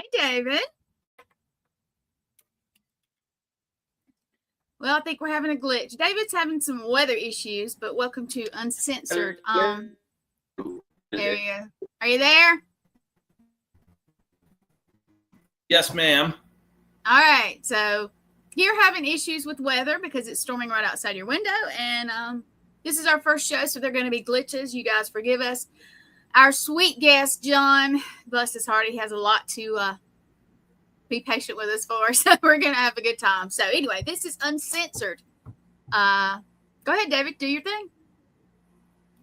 Hi, David. Well, I think we're having a glitch. David's having some weather issues, but welcome to Uncensored. There you go. Are you there? Yes, ma'am. All right. So you're having issues with weather because it's storming right outside your window. And this is our first show, so there are going to be glitches. You guys forgive us. Our sweet guest, John, bless his heart, he has a lot to be patient with us for. So we're going to have a good time. So anyway, this is Uncensored. Go ahead, David. Do your thing.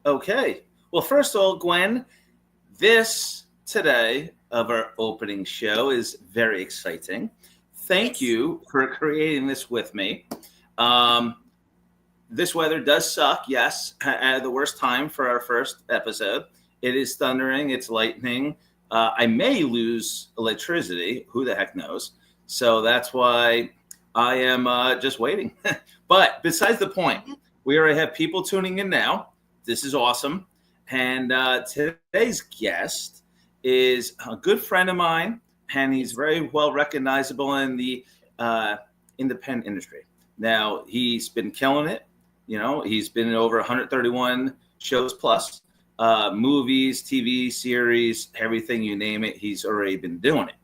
Okay. Well, first of all, Gwen, this today of our opening show is very exciting. Thank you for creating this with me. This weather does suck, yes, at the worst time for our first episode. It is thundering, it's lightning. I may lose electricity. Who the heck knows? So that's why I am just waiting. But besides the point, we already have people tuning in now. This is awesome. And today's guest is a good friend of mine, and he's very well recognizable in the independent industry. Now, he's been killing it. You know, he's been in over 131 shows plus, movies, TV series, everything you name it, he's already been doing it.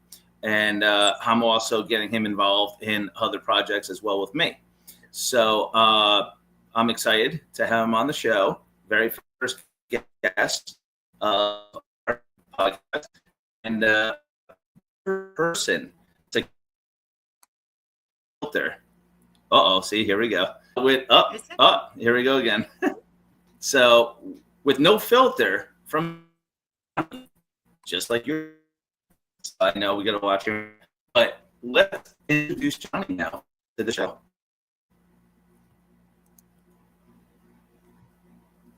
And I'm also getting him involved in other projects as well with me. So I'm excited to have him on the show. Very first guest of our podcast. And person to filter. See, here we go. With here we go again. So with no filter from, just like your, I know we got to watch him, but let's introduce Johnny now to the show.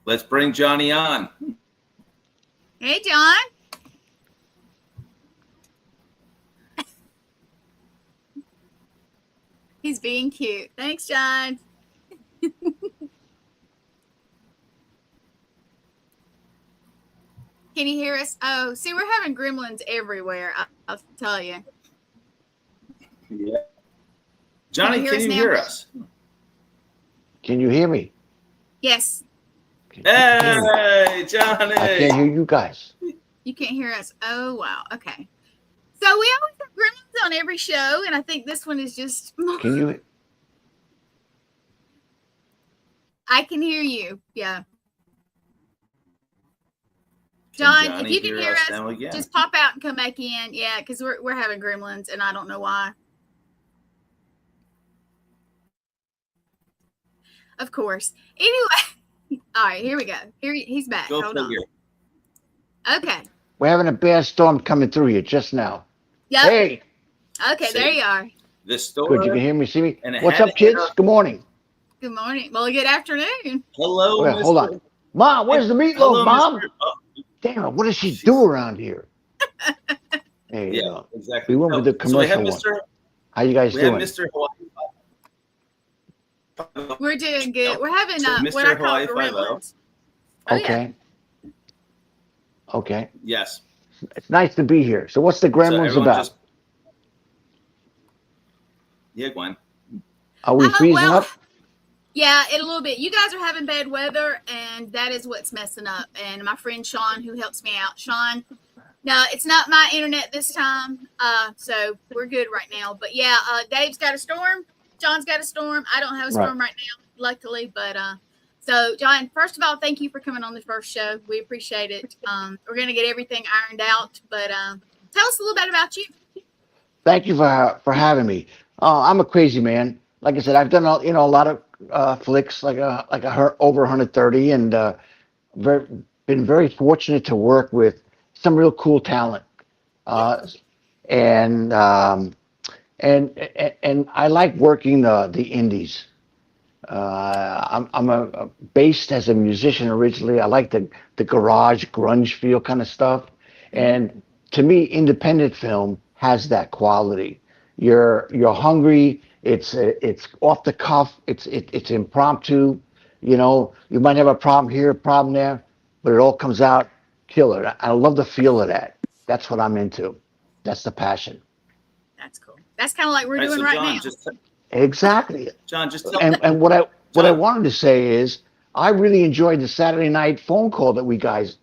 Let's bring Johnny on. Hey, John. He's being cute. Thanks, John. Can you hear us? Oh, see, we're having gremlins everywhere. I'll tell you. Yeah. Johnny, can you hear us? Can you hear me? Yes. Hey, Johnny. I can't hear you guys. You can't hear us. Oh, wow. Okay. So we always have gremlins on every show, and I think this one is just. Can you? I can hear you. Yeah. John, if you can hear us, just pop out and come back in. Yeah, because we're having gremlins, and I don't know why. Of course. Anyway, all right, here we go. He's back. Hold on. Okay. We're having a bad storm coming through here just now. Yep. Hey. Okay, there you are. This storm. Good, you can hear me, see me? What's up, kids? Good morning. Good morning. Well, good afternoon. Hello, Mr. Hold on. Mom, where's the meatloaf, Mom? Damn it, what does she do around here? Hey, yeah, exactly. We went with the commercial one. How you guys doing? Mr. Hawaii. We're doing good. We're having what I call gremlins. Okay. Okay. Yes. It's nice to be here. So what's the gremlins about? Yeah, Gwen. Are we freezing up? Yeah, a little bit. You guys are having bad weather, and that is what's messing up. And my friend Sean, who helps me out, Sean, no, it's not my internet this time, so we're good right now. But yeah, Dave's got a storm. John's got a storm. I don't have a storm right now, luckily. But so, John, first of all, thank you for coming on the first show. We appreciate it. We're going to get everything ironed out. But tell us a little bit about you. Thank you for having me. I'm a crazy man. Like I said, I've done a lot of flicks, like over 130, and been very fortunate to work with some real cool talent. And I like working the indies. I'm based as a musician originally. I like the garage grunge feel kind of stuff, and to me, independent film has that quality. You're hungry. It's off the cuff. It's impromptu. You know, you might have a problem here, a problem there, but it all comes out killer. I love the feel of that. That's what I'm into. That's the passion. That's cool. That's kind of like we're doing so right John, now. Exactly. John, just tell And what I wanted to say is I really enjoyed the Saturday night phone call that we guys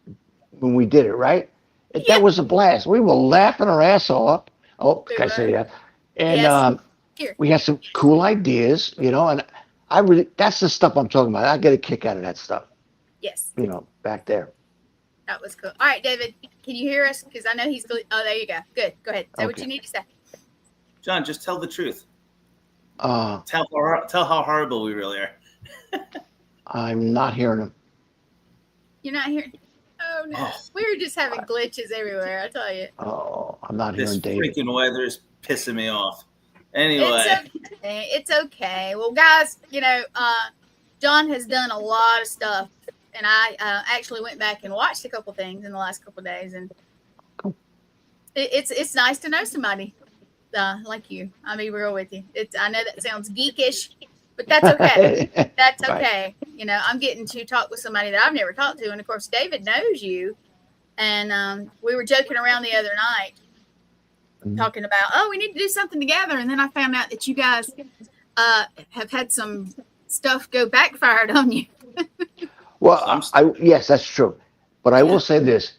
when we did it, right? Yeah. That was a blast. We were laughing our ass off. Oh, We can I say were. that? And Yes. Here. we had some cool ideas, you know, and I really that's the stuff I'm talking about. I get a kick out of that stuff, Yes. you know, back there. That was cool. All right, David, can you hear us? Because I know he's. Oh, there you go. Good. Go ahead. Say what Okay. you need to say. John, just tell the truth. Uh, Tell how horrible we really are. I'm not hearing him. You're not hearing. Oh no, Oh. we were just having glitches everywhere. I tell you. Oh, I'm not This hearing David. freaking weather is pissing me off. Anyway, It's okay. It's okay. Well, guys, you know, John has done a lot of stuff, and I actually went back and watched a couple things in the last couple of days, and Cool. it's nice to know somebody like you. I'll be real with you. I know that sounds geekish, but that's okay. That's okay. Right. You know, I'm getting to talk with somebody that I've never talked to, and of course, David knows you, and we were joking around the other night. Talking about, oh, we need to do something together. And then I found out that you guys have had some stuff go backfired on you. Well, yes, that's true. But I will say this,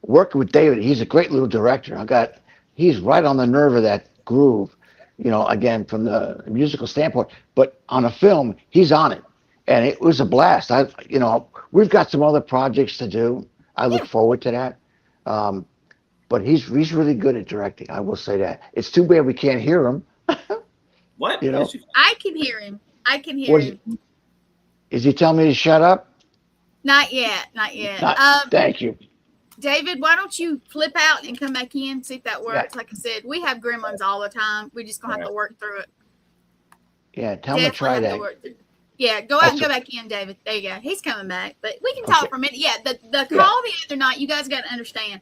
working with David, he's a great little director. He's right on the nerve of that groove, you know, again, from the musical standpoint, but on a film, he's on it. And it was a blast. We've got some other projects to do. I look forward to that. But he's really good at directing. I will say that. It's too bad we can't hear him. What? You know? I can hear him. I can hear him. Is he telling me to shut up? Not yet. Not yet. Thank you. David, why don't you flip out and come back in, see if that works? Yeah. Like I said, we have gremlins all the time. We're just going to have to work through it. Yeah, tell him to try that. Yeah, go out and go back in, David. There you go. He's coming back. But we can talk for a minute. Yeah, the call the other night, you guys got to understand.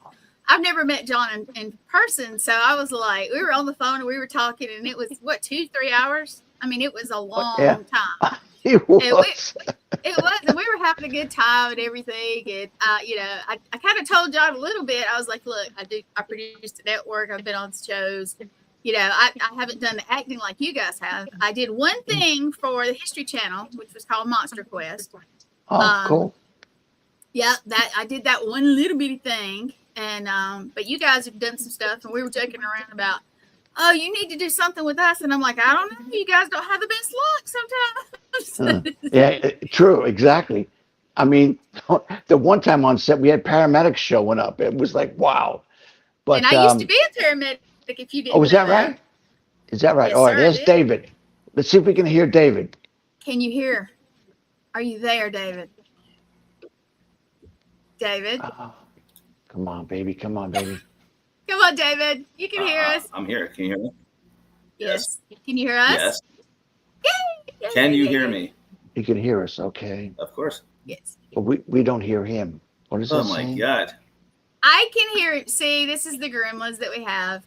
I've never met John in person, so I was like, we were on the phone and we were talking, and it was, 2-3 hours? I mean, it was a long time. It was. It was, and we were having a good time and everything. And I kind of told John a little bit. I was like, look, I produced a network. I've been on shows. You know, I haven't done the acting like you guys have. I did one thing for the History Channel, which was called Monster Quest. Oh, cool. Yeah, I did that one little bitty thing. And but you guys have done some stuff, and we were joking around about, oh, you need to do something with us. And I'm like, I don't know. You guys don't have the best luck sometimes. Yeah, true. Exactly. I mean, the one time on set, we had paramedics showing up. It was like, wow. But, and I used to be a paramedic, if you didn't know. Oh, is that right? Is that right? Yes, all right, sir, there's David. Let's see if we can hear David. Can you hear? Are you there, David? David? Come on, baby. Come on, baby. Come on, David. You can hear us. I'm here. Can you hear me? Yes. Can you hear us? Yes. Yay! Can you hear me? You can hear us, okay. Of course. Yes. But we don't hear him. What is that saying? Oh, my God. I can hear it. See, this is the gremlins that we have.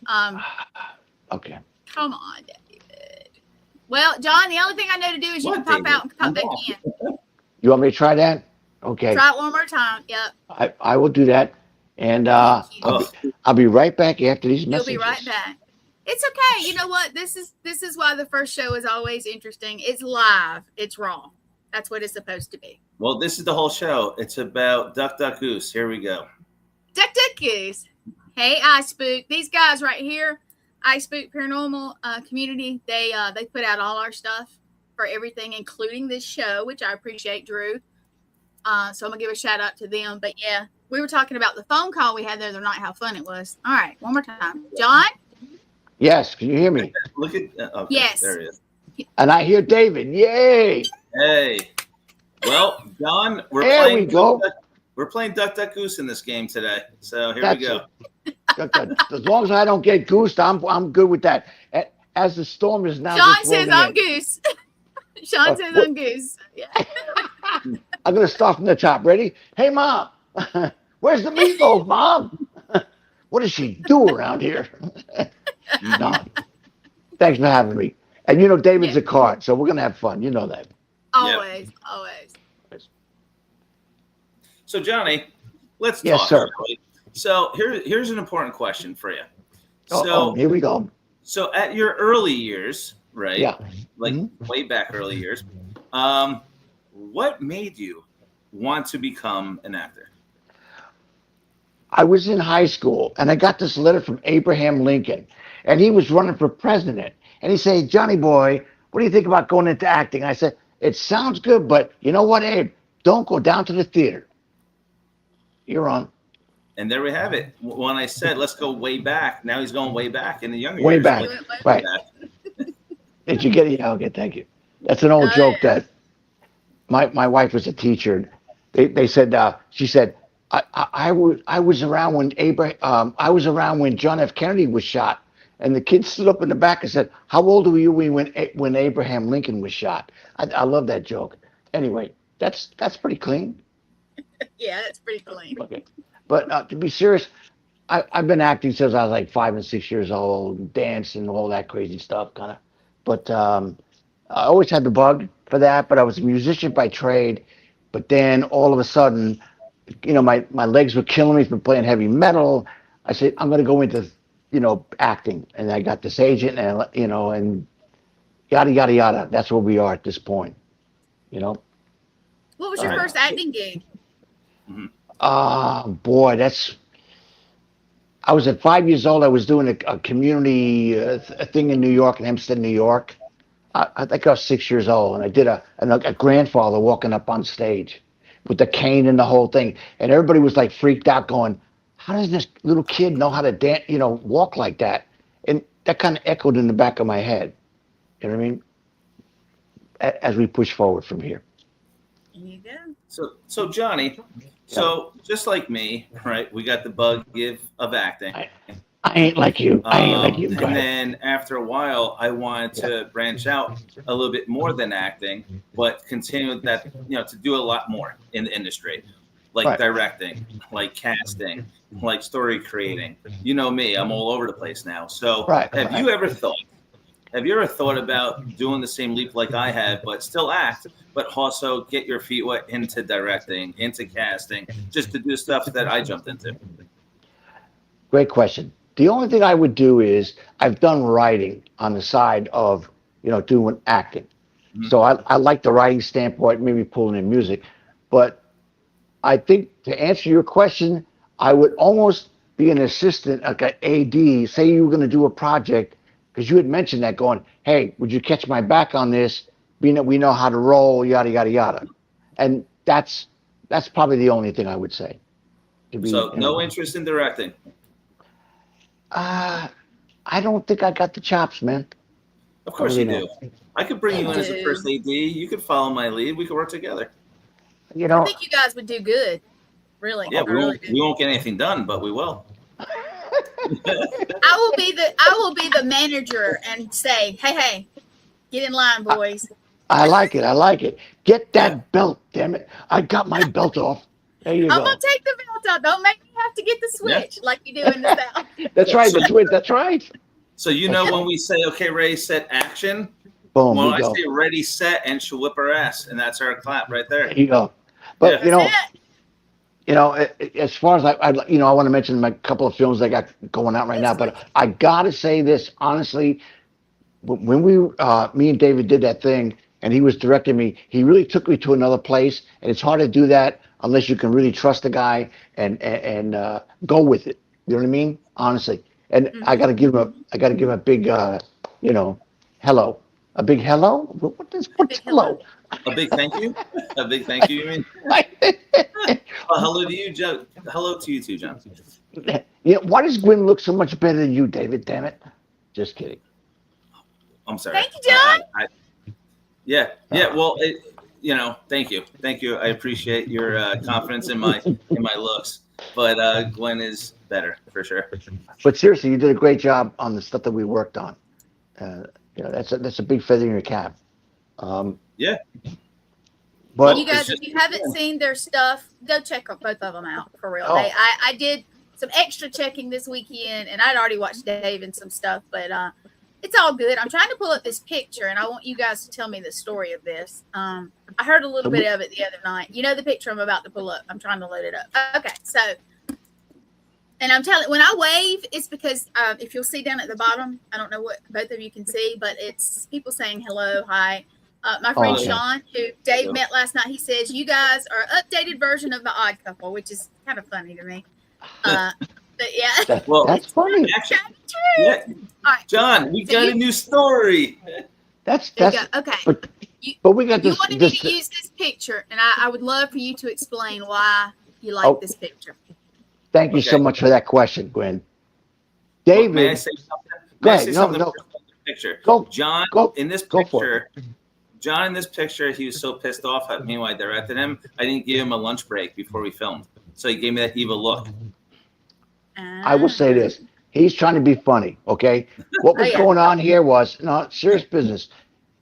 Okay. Come on, David. Well, John, the only thing I know to do is you can pop out and pop back in. You want me to try that? Okay. Try it one more time. Yep. I will do that. And I'll be right back after these messages. You'll be right back. It's okay. You know what? This is why the first show is always interesting. It's live. It's raw. That's what it's supposed to be. Well, this is the whole show. It's about Duck, Duck, Goose. Here we go. Duck, Duck, Goose. Hey, iSpook. These guys right here, iSpook Paranormal Community, they put out all our stuff for everything, including this show, which I appreciate, Drew. So I'm going to give a shout out to them. But, yeah, we were talking about the phone call we had the other night, how fun it was. All right, one more time. John? Yes, can you hear me? Look at okay, yes. There he is. And I hear David. Yay! Hey. Well, John, we're playing Duck, Duck, Goose in this game today. So here we go. As long as I don't get goosed, I'm good with that. As the storm is now. Sean says I'm goose. Sean says I'm goose. Yeah. I'm going to start from the top. Ready? Hey, Mom. Where's the meatloaf, Mom? What does she do around here? No. Thanks for having me. And you know, David's a card, so we're going to have fun. You know that. Always. So, Johnny, let's talk. Yes, sir. So here's an important question for you. So here we go. So at your early years, right? Yeah. Like way back early years, what made you want to become an actor? I was in high school and I got this letter from Abraham Lincoln, and he was running for president. And he said, Johnny boy, what do you think about going into acting? I said, it sounds good, but you know what, Abe? Don't go down to the theater. You're on. And there we have it. When I said, let's go way back, now he's going way back in the younger Way years. back. Right. Did you get it? Yeah, okay, thank you. That's an old joke that my wife was a teacher. They said, she said, I was around when I was around when John F. Kennedy was shot, and the kid stood up in the back and said, "How old were you when Abraham Lincoln was shot?" I love that joke. Anyway, that's pretty clean. Yeah, that's pretty clean. Okay, but to be serious, I've been acting since I was like 5 and 6 years old, dance and all that crazy stuff, kind of. But I always had the bug for that. But I was a musician by trade. But then all of a sudden, my legs were killing me from playing heavy metal. I said, I'm going to go into, acting. And I got this agent and, and yada, yada, yada. That's where we are at this point, What was your first acting gig? Boy, I was at 5 years old. I was doing a community a thing in New York, in Hempstead, New York. I think I was 6 years old, and I did a grandfather walking up on stage with the cane and the whole thing, and everybody was like freaked out, going, "How does this little kid know how to dance? Walk like that?" And that kind of echoed in the back of my head. You know what I mean? As we push forward from here. There you go. So Johnny, so just like me, right? We got the bug of acting. I ain't like you. I ain't like you. And then after a while, I wanted to branch out a little bit more than acting, but continue that, to do a lot more in the industry, like directing, like casting, like story creating. You know me, I'm all over the place now. So have you ever thought about doing the same leap like I have, but still act, but also get your feet wet into directing, into casting, just to do stuff that I jumped into? Great question. The only thing I would do is I've done writing on the side of, doing acting. Mm-hmm. So I like the writing standpoint, maybe pulling in music. But I think to answer your question, I would almost be an assistant, like an AD. Say you were going to do a project, because you had mentioned that, going, "Hey, would you catch my back on this? Being that we know how to roll, yada, yada, yada." And that's probably the only thing I would say. So no interest in directing? I don't think I got the chops, man. Of course you do. I could bring you in as a first AD. You could follow my lead. We could work together. I think you guys would do good. Really. Yeah, we won't get anything done, but we will. I will be the manager and say, hey, get in line, boys. I like it. Get that belt, damn it. I got my belt off. There you go. I'm gonna take the belt out. Don't make me have to get the switch like you do in the South. That's right, the switch. That's right. So when we say, "Okay, ready, set, action," boom. When I say "ready, set," and she'll whip her ass, and that's our clap right there. There you go. But as far as I want to mention a couple of films I got going out right now. But I gotta say this honestly, when me and David did that thing, and he was directing me, he really took me to another place, and it's hard to do that unless you can really trust the guy and go with it. You know what I mean? Honestly. And I got to give him a big, hello. A big hello? What's hello? A big thank you? A big thank you, you mean? Hello to you, Joe. Hello to you too, John. Why does Gwen look so much better than you, David? Damn it. Just kidding. I'm sorry. Thank you, John. Yeah. Well, thank you. I appreciate your confidence in my looks, but Gwen is better for sure. But seriously, you did a great job on the stuff that we worked on. That's a big feather in your cap. Yeah. But you guys, if you haven't seen their stuff, go check both of them out for real. I did some extra checking this weekend, and I'd already watched Dave and some stuff, but it's all good. I'm trying to pull up this picture, and I want you guys to tell me the story of this. I heard a little bit of it the other night. You know the picture I'm about to pull up. I'm trying to load it up. Okay, so And I'm telling, when I wave, it's because if you'll see down at the bottom, I don't know what both of you can see, but it's people saying hello, hi. My friend okay. Sean, who Dave met last night, he says, you guys are an updated version of the Odd Couple, which is kind of funny to me. But yeah. Well, That's funny. Actually, yeah. All right. John, we So got a new story. That's okay. but we got You this. wanted me to use this picture, and I would love for you to explain why you like this picture. Thank you so much for that question, Gwen. David, May I say something? Go ahead. No. Picture. Go. John, Go. in this Go for picture, John, in this picture, he was so pissed off at me when I directed him. I didn't give him a lunch break before we filmed, so he gave me that evil look. I will say this. He's trying to be funny, okay? What was going on here was, no, serious business.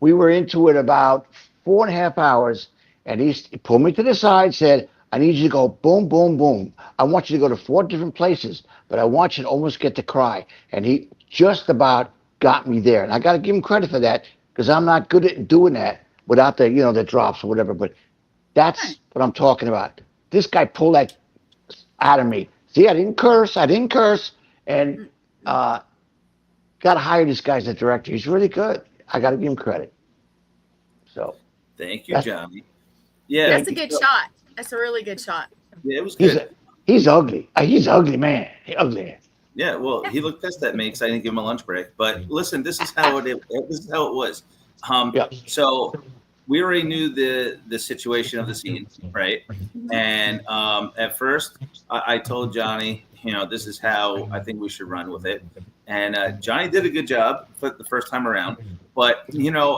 We were into it about 4.5 hours, and he pulled me to the side, said, I need you to go boom, boom, boom. I want you to go to 4 different places, but I want you to almost get to cry. And he just about got me there. And I got to give him credit for that because I'm not good at doing that without the, the drops or whatever. But that's what I'm talking about. This guy pulled that out of me. See, I didn't curse. And got to hire this guy as a director. He's really good. I got to give him credit. So thank you, Johnny. Yeah, that's a good shot. That's a really good shot. Yeah, it was good. He's ugly. He's ugly, man. He's ugly. Yeah, well, he looked pissed at me because I didn't give him a lunch break. But listen, this is how it was. So we already knew the situation of the scene, right? And at first, I told Johnny, this is how I think we should run with it. And Johnny did a good job for the first time around. But,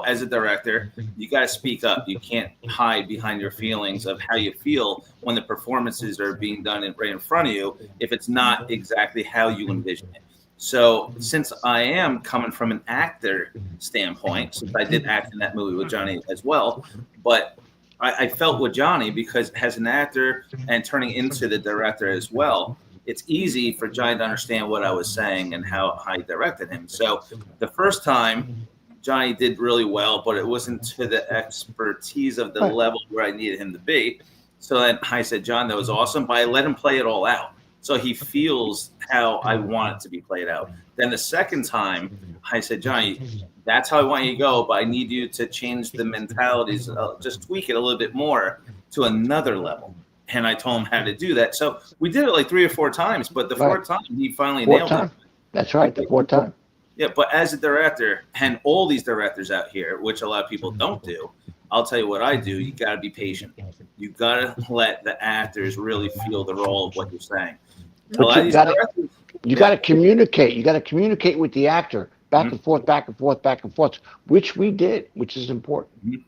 as a director, you got to speak up. You can't hide behind your feelings of how you feel when the performances are being done right in front of you if it's not exactly how you envision it. So since I am coming from an actor standpoint, since I did act in that movie with Johnny as well, but I felt with Johnny because as an actor and turning into the director as well, it's easy for Johnny to understand what I was saying and how I directed him. So the first time, Johnny did really well, but it wasn't to the expertise of the level where I needed him to be. So then I said, John, that was awesome, but I let him play it all out. So he feels how I want it to be played out. Then the second time, I said, Johnny, that's how I want you to go, but I need you to change the mentalities, just tweak it a little bit more to another level. And I told him how to do that. So we did it like 3 or 4 times, but the fourth time, he finally nailed it. That's right, the 4th time. Yeah, but as a director, and all these directors out here, which a lot of people don't do, I'll tell you what I do. You got to be patient. You got to let the actors really feel the role of what you're saying. But you got to communicate. You got to communicate with the actor back and forth, which we did, which is important.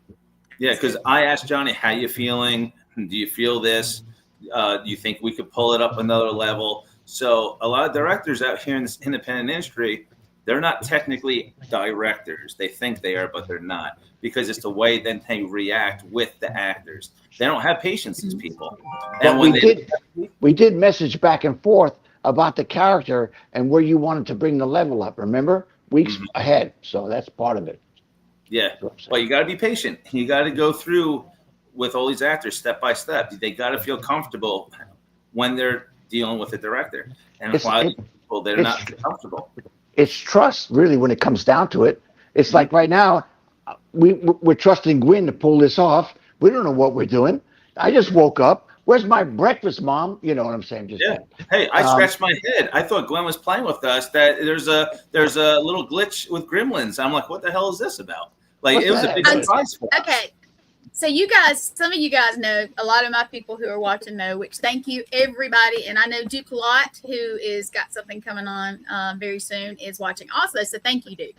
Yeah, because I asked Johnny, how you feeling? Do you feel this? Do you think we could pull it up another level? So a lot of directors out here in this independent industry, they're not technically directors. They think they are, but they're not, because it's the way then they react with the actors. They don't have patience, these people. And we did message back and forth about the character and where you wanted to bring the level up. Remember, weeks ahead. So that's part of it. Yeah, but you got to be patient. You got to go through with all these actors step by step. They got to feel comfortable when they're dealing with a director, and a lot of people, they're not comfortable. It's trust, really, when it comes down to it. It's like right now, we're trusting Gwen to pull this off. We don't know what we're doing. I just woke up. Where's my breakfast, Mom? You know what I'm saying? Hey, I scratched my head. I thought Gwen was playing with us. That there's a little glitch with Gremlins. I'm like, what the hell is this about? Like, it was a big surprise for us. Okay. So you guys, some of you guys know, a lot of my people who are watching know, which thank you everybody. And I know Duke Lott, who is got something coming on very soon, is watching also. So thank you, Duke.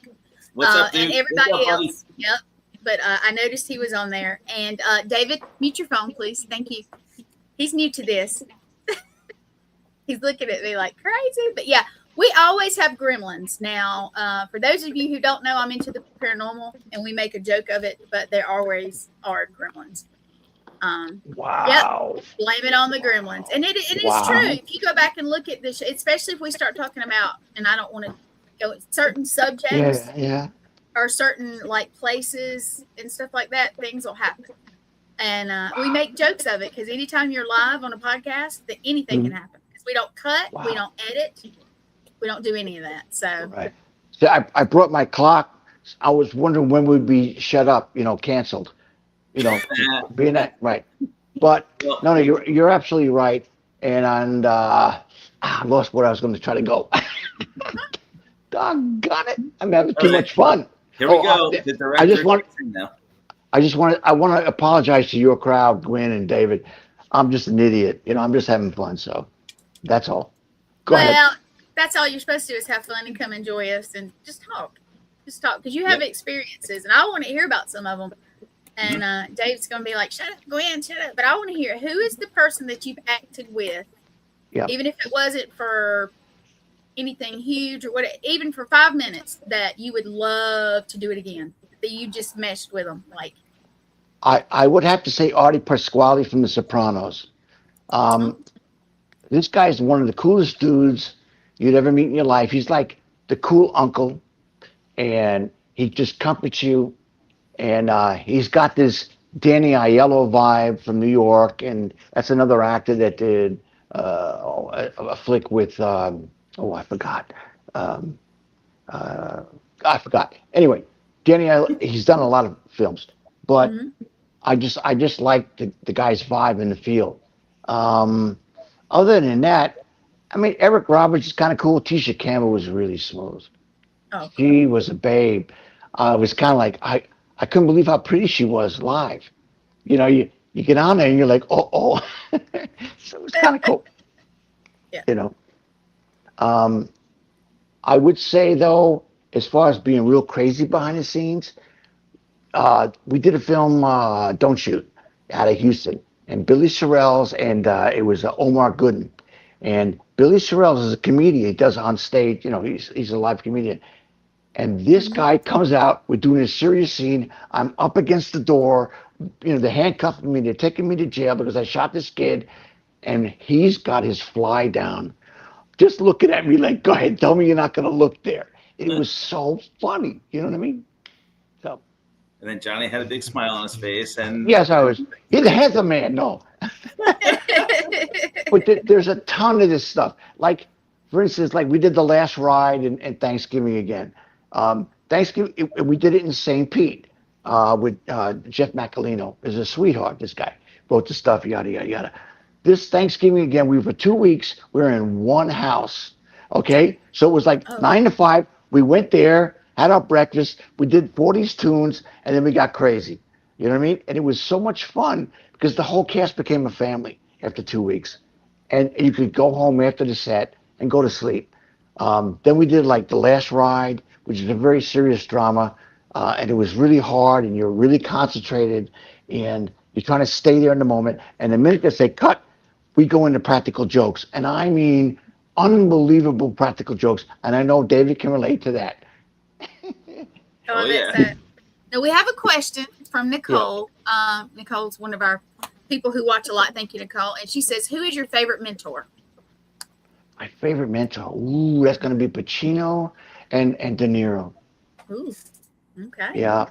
What's up, Duke? And everybody else. Yep. But I noticed he was on there. And David, mute your phone, please. Thank you. He's new to this. He's looking at me like crazy. But yeah, we always have gremlins. Now, for those of you who don't know, I'm into the paranormal and we make a joke of it, but there always are gremlins. Wow. Yep, blame it on the gremlins. And it is true. If you go back and look at this, especially if we start talking about, and I don't want to go certain subjects or certain like places and stuff like that, things will happen. And we make jokes of it because anytime you're live on a podcast, anything can happen. We don't cut. Wow. We don't edit. We don't do any of that. So Right. So I brought my clock. I was wondering when we'd be shut up, canceled, being that right. But Well, no, you're absolutely right. I lost where I was going to try to go. Doggone it! I'm having too all right, much fun. here we Oh, go. uh, The I director just want now. I want to apologize to your crowd, Gwen and David. I'm just an idiot. I'm just having fun. So that's all. Go ahead. well, that's all you're supposed to do is have fun and come enjoy us and just talk. Just talk because you have experiences, and I want to hear about some of them. And Dave's going to be like, "Shut up, Gwen, shut up." But I want to hear who is the person that you've acted with, even if it wasn't for anything huge or what, even for 5 minutes, that you would love to do it again. That you just meshed with them, like. I would have to say Artie Pasquale from The Sopranos. This guy's one of the coolest dudes you'd ever meet in your life. He's like the cool uncle, and he just comforts you. And he's got this Danny Aiello vibe from New York, and that's another actor that did a flick with I forgot. I forgot. Anyway, Danny Aiello, he's done a lot of films, but I just like the guy's vibe in the field. Other than that, I mean, Eric Roberts is kind of cool. Tisha Campbell was really smooth. Oh, She was a babe. It was kind of like I couldn't believe how pretty she was live. You get on there and you're like, oh. So it was kind of cool. Yeah. I would say though, as far as being real crazy behind the scenes, we did a film, Don't Shoot, out of Houston, and Billy Sorrells, and it was Omar Gooding. And Billy Sorrells is a comedian. He does on stage, he's a live comedian. And this guy comes out, we're doing a serious scene. I'm up against the door. They're handcuffing me. They're taking me to jail because I shot this kid. And he's got his fly down, just looking at me like, go ahead, tell me you're not going to look there. It was so funny. You know what I mean? So. And then Johnny had a big smile on his face. And yes, he's a handsome man. No. But there's a ton of this stuff. Like, for instance, like we did the last ride and Thanksgiving again. Thanksgiving, we did it in St. Pete with Jeff Macalino. Is a sweetheart, this guy. Wrote the stuff, yada, yada, yada. This Thanksgiving again, for 2 weeks, we were in one house, okay? So it was like 9 to 5. We went there, had our breakfast. We did 40s tunes, and then we got crazy. You know what I mean? And it was so much fun because the whole cast became a family after 2 weeks. And you could go home after the set and go to sleep. Then we did like the last ride, which is a very serious drama. And it was really hard, and you're really concentrated, and you're trying to stay there in the moment. And the minute they say cut, we go into practical jokes. And I mean, unbelievable practical jokes. And I know David can relate to that. Oh, yeah. Now we have a question from Nicole. Nicole's one of our people who watch a lot. Thank you, Nicole. And she says, who is your favorite mentor? My favorite mentor? Ooh, that's going to be Pacino and De Niro. Ooh, okay. Yeah.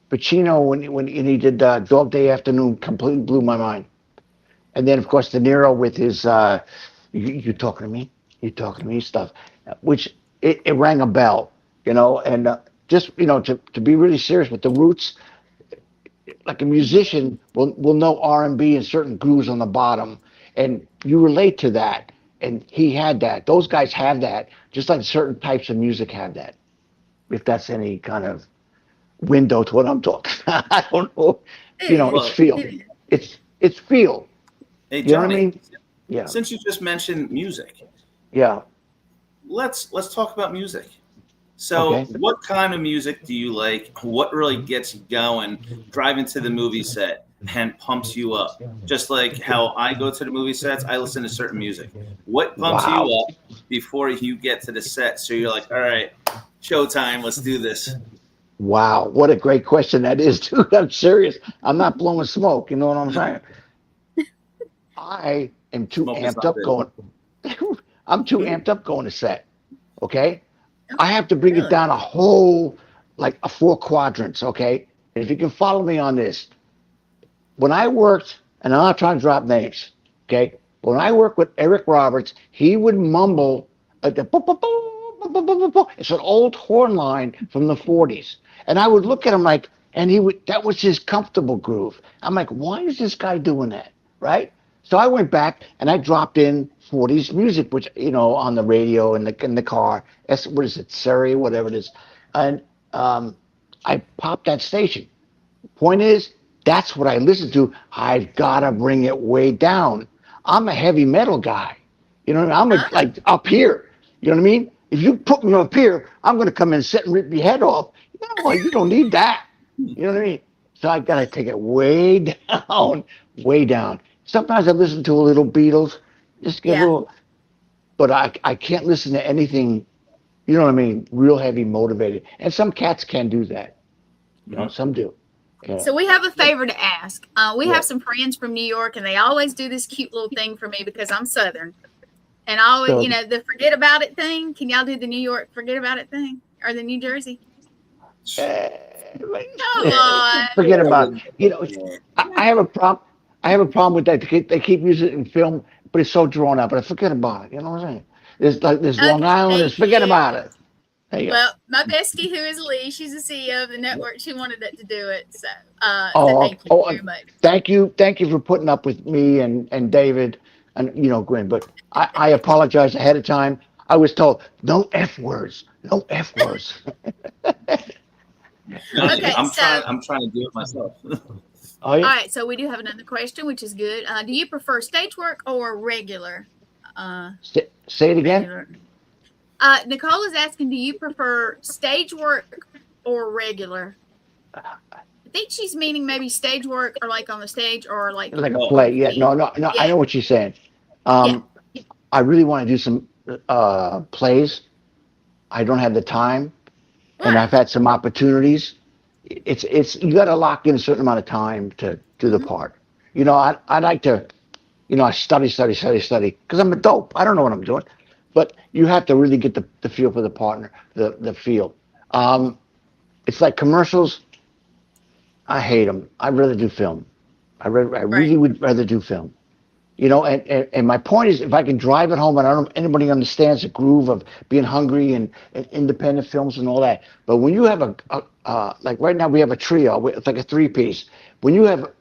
Pacino, when he did Dog Day Afternoon, completely blew my mind. And then, of course, De Niro with his you talking to me? You talking to me stuff, which it rang a bell, and just, to be really serious with the roots, like a musician will know R&B and certain grooves on the bottom, and you relate to that. And he had that. Those guys have that, just like certain types of music have that. If that's any kind of window to what I'm talking. I don't know. It's feel. It's feel. Hey, you know what I Johnny, mean? Yeah. Since you just mentioned music, yeah. Let's talk about music. So, What kind of music do you like? What really gets you going, driving to the movie set and pumps you up? Just like how I go to the movie sets, I listen to certain music. What pumps you up before you get to the set? So you're like, all right, showtime, let's do this. Wow, what a great question that is, dude. I'm serious. I'm not blowing smoke. You know what I'm saying? I am too amped up going. I'm too amped up going to set. Okay? I have to bring it down a whole, like a 4 quadrants, okay? And if you can follow me on this, when I worked, and I'm not trying to drop names, okay? But when I worked with Eric Roberts, he would mumble the it's an old horn line from the 40s. And I would look at him like, and that was his comfortable groove. I'm like, why is this guy doing that? Right? So I went back and I dropped in 40s music, which, on the radio in the car. What is it? Surrey, whatever it is. And I popped that station. Point is, that's what I listen to. I've got to bring it way down. I'm a heavy metal guy. You know what I mean? Like up here. You know what I mean? If you put me up here, I'm going to come in and sit and rip your head off. You don't need that. You know what I mean? So I got to take it way down, way down. Sometimes I listen to a little Beatles, just get a little, but I can't listen to anything, you know what I mean, real heavy motivated. And some cats can do that. Some do. Yeah. So we have a favor to ask. We have some friends from New York, and they always do this cute little thing for me because I'm Southern. And I always, the forget about it thing. Can y'all do the New York forget about it thing? Or the New Jersey? Come on. Forget about it. I have a problem. I have a problem with that. They keep using it in film, but it's so drawn out. But I forget about it. You know what I'm saying? There's Long Island. There's forget about it. Well, my bestie, who is Lee, she's the CEO of the network. She wanted it to do it. So, thank you very much. Thank you for putting up with me and David and Gwen. But I apologize ahead of time. I was told no F words, no F words. I'm trying to do it myself. Oh, yeah. All right, so we do have another question, which is good. Do you prefer stage work or regular? Say it again. Regular? Nicole is asking, do you prefer stage work or regular? I think she's meaning maybe stage work or like on the stage or like a play. Yeah, no. Yeah. I know what she's saying. I really want to do some plays. I don't have the time, and I've had some opportunities. It's you got to lock in a certain amount of time to do the part. I like to, I study because I'm a dope. I don't know what I'm doing, but you have to really get the feel for the partner, the feel. It's like commercials. I hate them. I'd rather do film. I really would rather do film. And my point is, if I can drive it home, and I don't know if anybody understands the groove of being hungry and independent films and all that. But when you have like right now we have a trio, it's like a 3-piece. When you have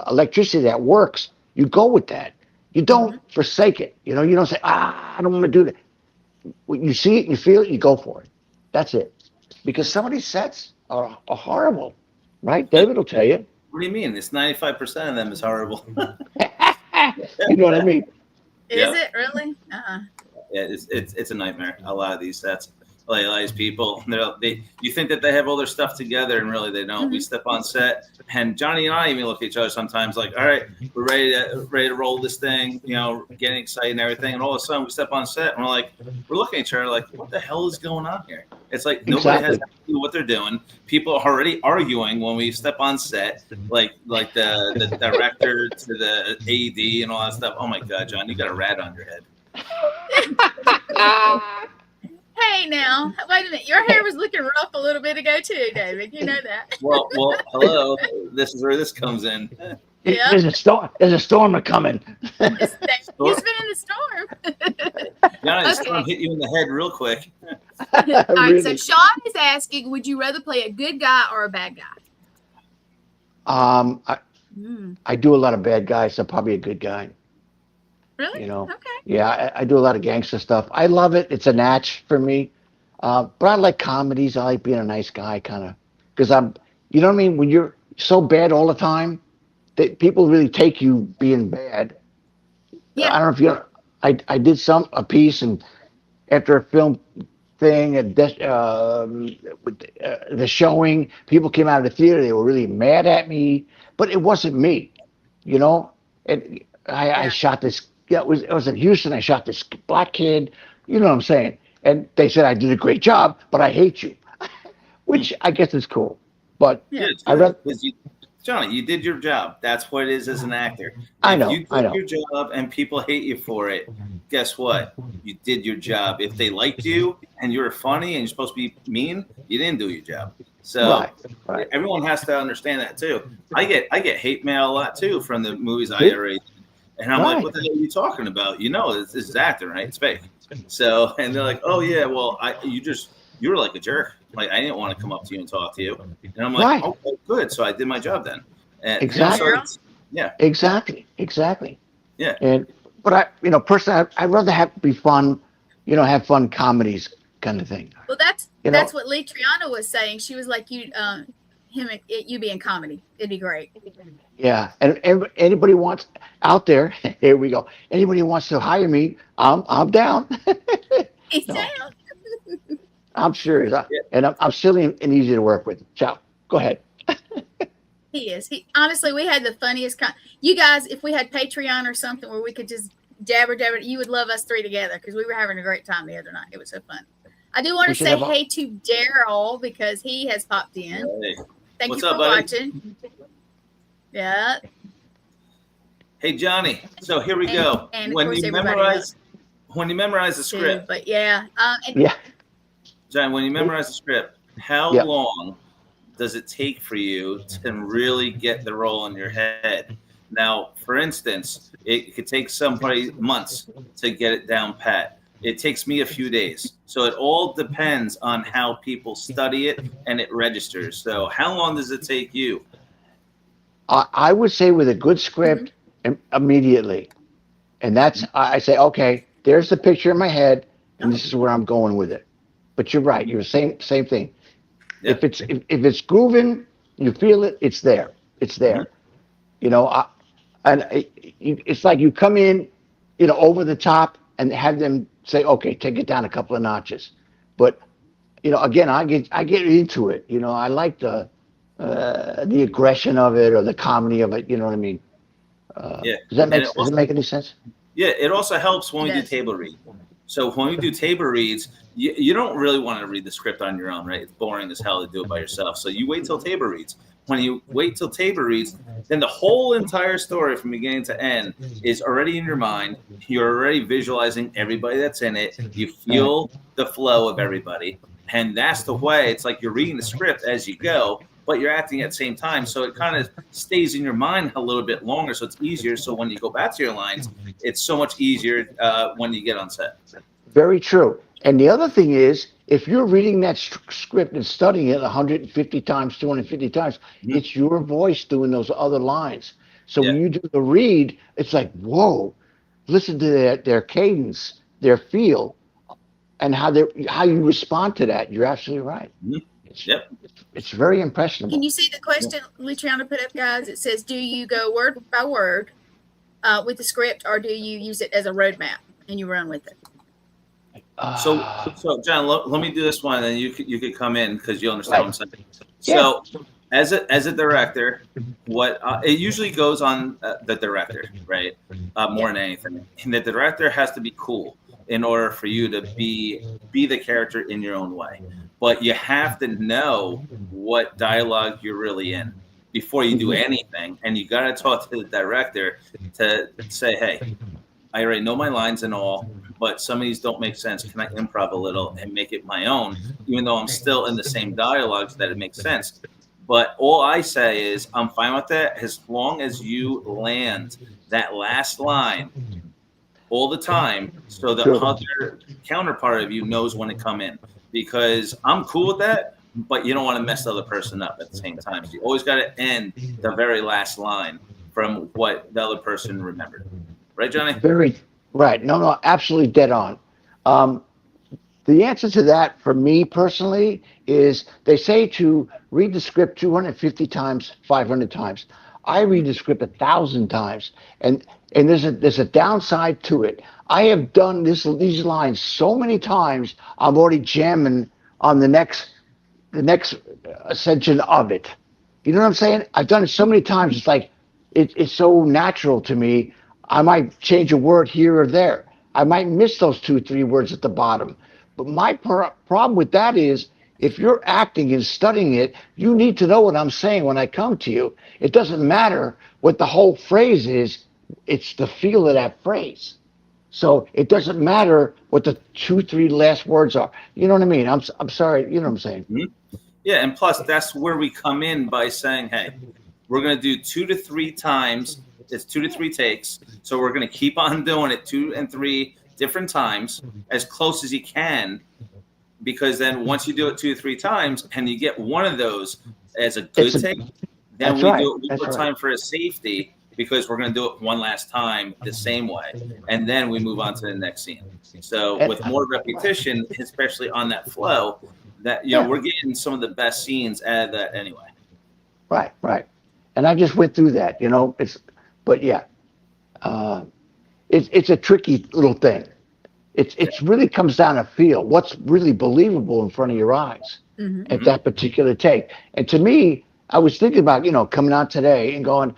electricity that works, you go with that. You don't forsake it. You don't say, I don't want to do that. When you see it, you feel it, you go for it. That's it. Because some of these sets are horrible, right? David will tell you. What do you mean? It's 95% of them is horrible. You know what I mean? Is it really? Uh-uh. Yeah, it's a nightmare. A lot of these sets, like these people, you think that they have all their stuff together, and really they don't. We step on set, and Johnny and I even look at each other sometimes, like, all right, we're ready to roll this thing, getting excited and everything, and all of a sudden we step on set, and we're looking at each other like, what the hell is going on here? It's like nobody has to do what they're doing. People are already arguing when we step on set, like the director to the AD and all that stuff. Oh my God, John, you got a rat on your head. Hey, now, wait a minute. Your hair was looking rough a little bit ago too, David. You know that. Well, hello. This is where this comes in. Yeah. There's a storm coming. He's been in the storm. Johnny, the storm hit you in the head real quick. All right, so Sean is asking, would you rather play a good guy or a bad guy? I do a lot of bad guys, so probably a good guy. Really? Okay. Yeah, I do a lot of gangster stuff. I love it. It's a natch for me. But I like comedies. I like being a nice guy, kind of, because you know what I mean? When you're so bad all the time, that people really take you being bad. Yeah. I don't know if I did a piece, and after a film thing, the showing, people came out of the theater. They were really mad at me, but it wasn't me, I shot this. Yeah, it was in Houston. I shot this black kid. You know what I'm saying? And they said I did a great job, but I hate you, which I guess is cool. But Johnny, you did your job. That's what it is as an actor. I know. You did your job and people hate you for it. Guess what? You did your job. If they liked you and you were funny and you're supposed to be mean, you didn't do your job. So everyone has to understand that too. I get hate mail a lot too from the movies I already did. And I'm like, what the hell are you talking about? You know, this is acting, right? It's fake. So, and they're like, oh yeah, well, you were like a jerk. Like, I didn't want to come up to you and talk to you. And I'm like, okay, good. So I did my job then. And exactly. Yeah. Exactly. Yeah. But I, personally, I'd rather be fun, have fun comedies kind of thing. Well, that's what Lee Triana was saying. She was like, you be in comedy. It'd be great. Yeah. And anybody wants out there, here we go. Anybody who wants to hire me, I'm down. He's down. I'm serious. And I'm silly and easy to work with. Ciao. Go ahead. He is. Honestly, we had the funniest you guys, if we had Patreon or something where we could just jabber, you would love us three together because we were having a great time the other night. It was so fun. I do want to say hey to Daryl because he has popped in. Hey. Thank What's you up, for buddy? watching. Yeah. Hey Johnny. So here we go. And when you memorize the script. But yeah. John, when you memorize the script, how long does it take for you to really get the role in your head? Now, for instance, it could take somebody months to get it down pat. It takes me a few days. So it all depends on how people study it and it registers. So how long does it take you? I would say with a good script, immediately. And that's, I say, okay, there's the picture in my head, and this is where I'm going with it. But you're right. You're saying same thing. Yep. If it's grooving, you feel it. It's there. It's there. It's like you come in, over the top, and have them say, okay, take it down a couple of notches. But again, I get into it. I like the aggression of it or the comedy of it. You know what I mean? Does it make any sense? Yeah, it also helps when we do table read. So when we do table reads, you don't really want to read the script on your own, right? It's boring as hell to do it by yourself. So you wait till table reads. When you wait till table reads, then the whole entire story from beginning to end is already in your mind. You're already visualizing everybody that's in it. You feel the flow of everybody. And that's the way. It's like you're reading the script as you go, but you're acting at the same time. So it kind of stays in your mind a little bit longer. So it's easier. So when you go back to your lines, it's so much easier when you get on set. Very true. And the other thing is, if you're reading that script and studying it 150 times, 250 times, it's your voice doing those other lines. So when you do the read, it's like, whoa, listen to their cadence, their feel, and how you respond to that. You're absolutely right. It's very impressionable. Can you see the question Luciana put up, guys? It says, do you go word by word with the script, or do you use it as a roadmap and you run with it? So John, let me do this one, and you could come in because you understand what I'm saying. So, as a director, what it usually goes on the director, right? More than anything, and the director has to be cool in order for you to be the character in your own way. But you have to know what dialogue you're really in before you do anything, and you got to talk to the director to say, hey, I already know my lines and all, but some of these don't make sense. Can I improv a little and make it my own, even though I'm still in the same dialogues that it makes sense? But all I say is I'm fine with that as long as you land that last line all the time so the other counterpart of you knows when to come in. Because I'm cool with that, but you don't want to mess the other person up at the same time. So you always got to end the very last line from what the other person remembered. Right, Johnny? Very right. No, absolutely dead on. The answer to that for me personally is they say to read the script 250 times, 500 times. I read the script 1,000 times, and there's a downside to it. I have done these lines so many times. I'm already jamming on the next ascension of it. You know what I'm saying? I've done it so many times. It's like it's so natural to me. I might change a word here or there. I might miss those 2-3 words at the bottom. But my problem with that is, if you're acting and studying it, you need to know what I'm saying when I come to you. It doesn't matter what the whole phrase is. It's the feel of that phrase. So it doesn't matter what the 2-3 last words are. You know what I mean? I'm sorry. You know what I'm saying? Mm-hmm. Yeah, and plus that's where we come in by saying, hey, we're going to do 2 to 3 times. It's 2 to 3 takes. So we're going to keep on doing it 2 and 3 different times, as close as you can, because then once you do it 2 or 3 times and you get one of those as a good take, then we do it one more time for a safety, because we're going to do it one last time the same way, and then we move on to the next scene. So with more repetition, especially on that flow, that we're getting some of the best scenes out of that anyway. Right. And I just went through that, it's a tricky little thing. It really comes down to feel what's really believable in front of your eyes at that particular take. And to me, I was thinking about, coming out today and going,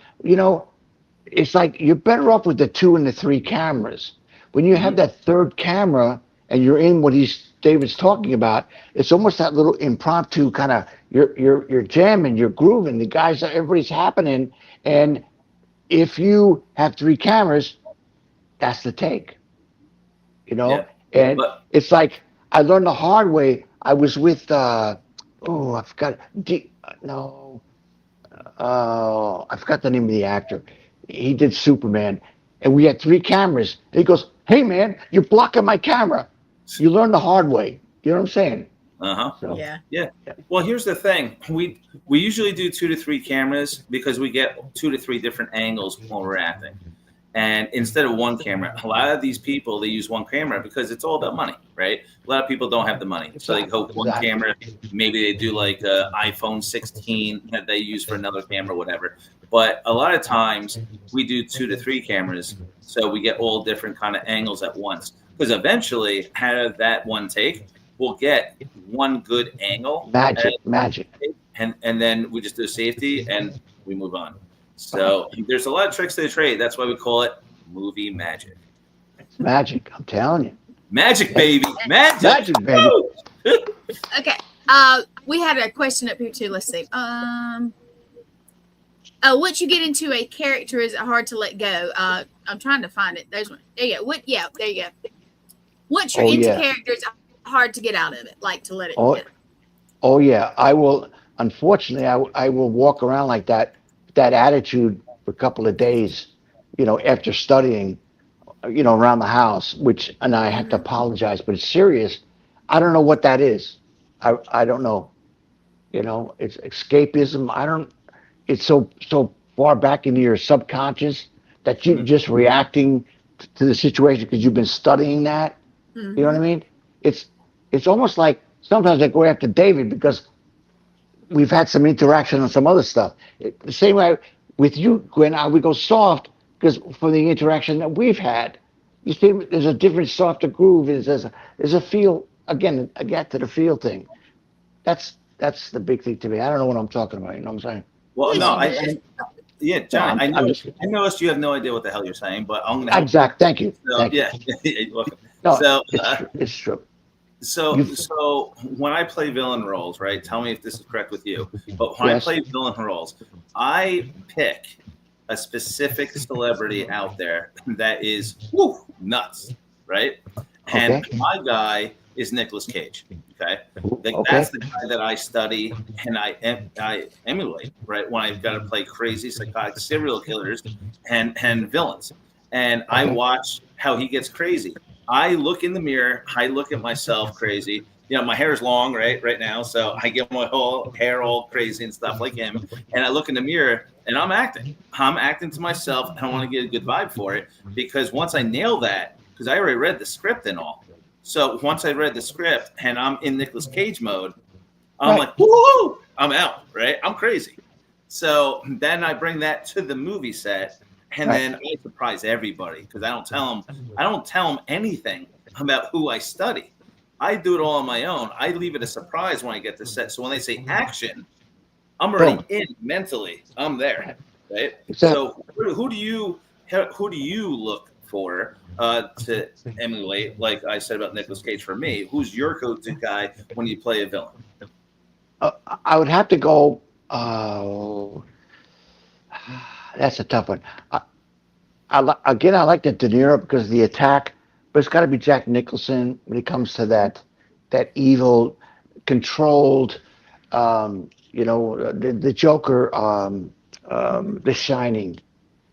it's like you're better off with the 2 and the 3 cameras. When you have that third camera and you're in what David's talking about, it's almost that little impromptu kind of you're jamming, you're grooving. The guys, everybody's happening, and if you have 3 cameras, that's the take. And it's like I learned the hard way. I was with I forgot the name of the actor. He did Superman, and we had 3 cameras. And he goes, "Hey man, you're blocking my camera." You learn the hard way. You know what I'm saying? So, yeah. Well, here's the thing. We usually do 2 to 3 cameras because we get 2 to 3 different angles when we're acting. And instead of 1 camera, a lot of these people, they use 1 camera because it's all about money, right? A lot of people don't have the money. So they go 1 camera. Maybe they do like an iPhone 16 that they use for another camera, whatever. But a lot of times we do 2 to 3 cameras. So we get all different kind of angles at once. Because eventually, out of that 1 take, we'll get 1 good angle. Magic. And then we just do safety and we move on. So there's a lot of tricks to the trade. That's why we call it movie magic. It's magic, I'm telling you. Magic, baby. Magic, baby. Okay. We had a question up here too. Let's see. Once you get into a character, is it hard to let go? I'm trying to find it. There's one. There you go. There you go. Once you're into characters, it's hard to get out of it, like to let it go. Oh yeah. I will. Unfortunately, I will walk around like that attitude for a couple of days, after studying, around the house, and I have to apologize, but it's serious. I don't know what that is. I don't know. It's escapism. It's so far back into your subconscious that you're just reacting to the situation because you've been studying that. You know what I mean? It's almost like sometimes I go after David because we've had some interaction on some other stuff. The same way with you, Gwen, we go soft because for the interaction that we've had. You see, there's a different, softer groove. There's a feel. Again, I get to the feel thing. That's the big thing to me. I don't know what I'm talking about. You know what I'm saying? Well, no, John, I noticed you have no idea what the hell you're saying, but I'm going to. Exact. Thank you. So, you're welcome. No, it's true. So when I play villain roles, right? Tell me if this is correct with you. But when I play villain roles, I pick a specific celebrity out there that is nuts, right? And my guy is Nicolas Cage. Okay, that's the guy that I study and I emulate, right? When I've got to play crazy psychotic serial killers and villains, and I watch how he gets crazy. I look in the mirror. I look at myself crazy. My hair is long right now, so I get my whole hair all crazy and stuff like him. And I look in the mirror, and I'm acting. I'm acting to myself, and I want to get a good vibe for it because once I nail that, because I already read the script and all. So once I read the script and I'm in Nicolas Cage mode, I'm like, woo! I'm out, right? I'm crazy. So then I bring that to the movie set. And then I surprise everybody because I don't tell them anything about who I study. I do it all on my own. I leave it a surprise when I get to set. So when they say action, I'm already in mentally. I'm there, right? So who do you look for to emulate? Like I said about Nicolas Cage, for me, who's your go-to guy when you play a villain? I would have to go. That's a tough one. I like the De Niro because of the attack, but it's got to be Jack Nicholson when it comes to that evil, controlled, the Joker, The Shining,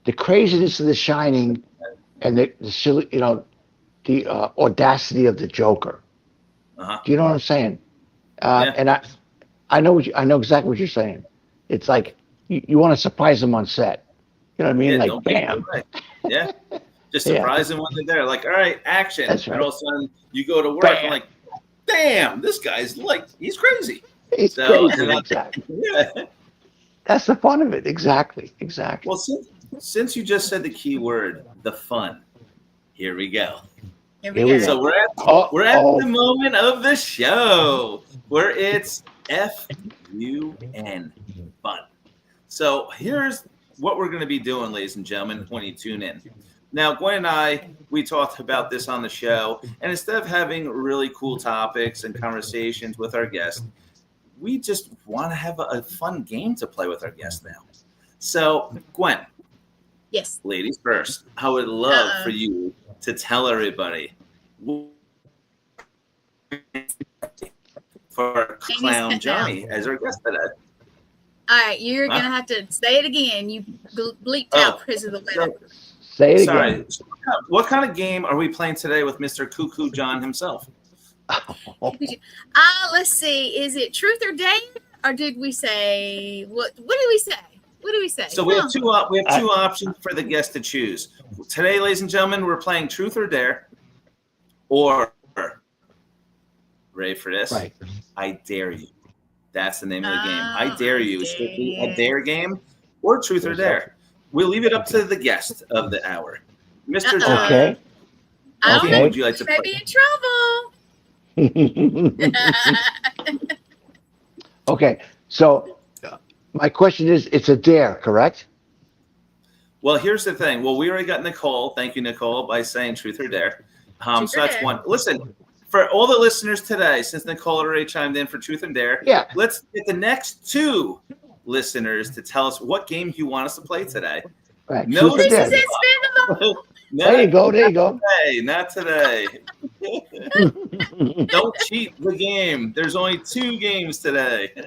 the craziness of The Shining and the silly, the audacity of the Joker. Uh-huh. Do you know what I'm saying? Yeah. And I know I know exactly what you're saying. It's like you want to surprise them on set. You know what I mean? Yeah, Like, don't be bam. right. Yeah. Just Yeah. surprise them when they're there. Like, all right, action. That's And right. all of a sudden you go to work Bam. and like, damn, this guy's like, he's crazy. It's So, crazy. Exactly. Yeah. That's the fun of it. Exactly. Exactly. Well, since you just said the key word, the fun, here we go. Here Here we we go. So we're at the moment of the show where it's FUN, fun. So here's what we're going to be doing, ladies and gentlemen, when you tune in. Now, Gwen and I, we talked about this on the show, and instead of having really cool topics and conversations with our guests, we just want to have a fun game to play with our guests now. So, Gwen, Yes. ladies first, I would love for you to tell everybody for Clown Johnny as our guest today. All right, you're gonna have to say it again. You bleeped out because of the weather. Say it Sorry. again. What kind of game are we playing today with Mr. Cuckoo John himself? Let's see. Is it truth or dare, or did we say what? What did we say? What do we say? So we have two options for the guest to choose. Today, ladies and gentlemen, we're playing truth or dare, or ready for this? Right. I dare you. That's the name of the game. I Oh, dare you. Should it be a dare game or truth or dare? We'll leave it up to the guest of the hour, Mr. John. Okay. I What don't game know. would you like to You may play? be in trouble. Okay. So my question is, it's a dare, correct? Well, here's the thing. Well, we already got Nicole. Thank you, Nicole, by saying truth or dare. Truth So or that's dare. one. Listen, for all the listeners today, since Nicole already chimed in for truth and dare, Yeah. let's get the next two listeners to tell us what game you want us to play today. Right. No, Truth or This dare. is spin the ball. There you go. There you go. Not today. Don't cheat the game. There's only two games today. We'll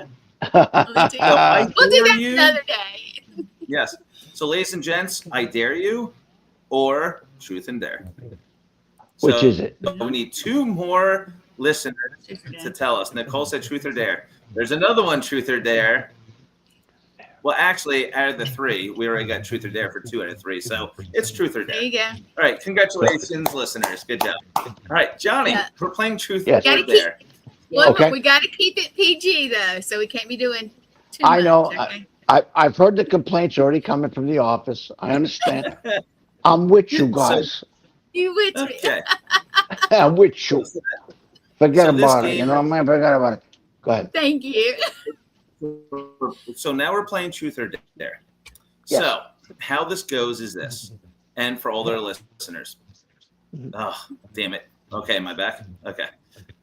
do I We'll do dare that you. another day. Yes. So, ladies and gents, I dare you or truth and dare. Which So, is it? we need two more listeners to tell us. Nicole said truth or dare. There's another one, truth or dare. Well, actually, out of the three, we already got truth or dare for 2 out of 3. So it's truth or There dare. you go. All right. Congratulations, listeners. Good job. All right, Johnny, Yeah. we're playing truth Yes. or Gotta dare. Well, Okay. we got to keep it PG though, so we can't be doing too I much. know. Okay? I've heard the complaints already coming from the office. I understand. I'm with you guys. You with me? Okay. I'm with you. Forget So this about it. game- You know what I mean? Forget about it. Go ahead. Thank you. So now we're playing truth or dare. Yes. So how this goes is this, and for all their listeners. Oh, damn it. Okay, am I back? Okay.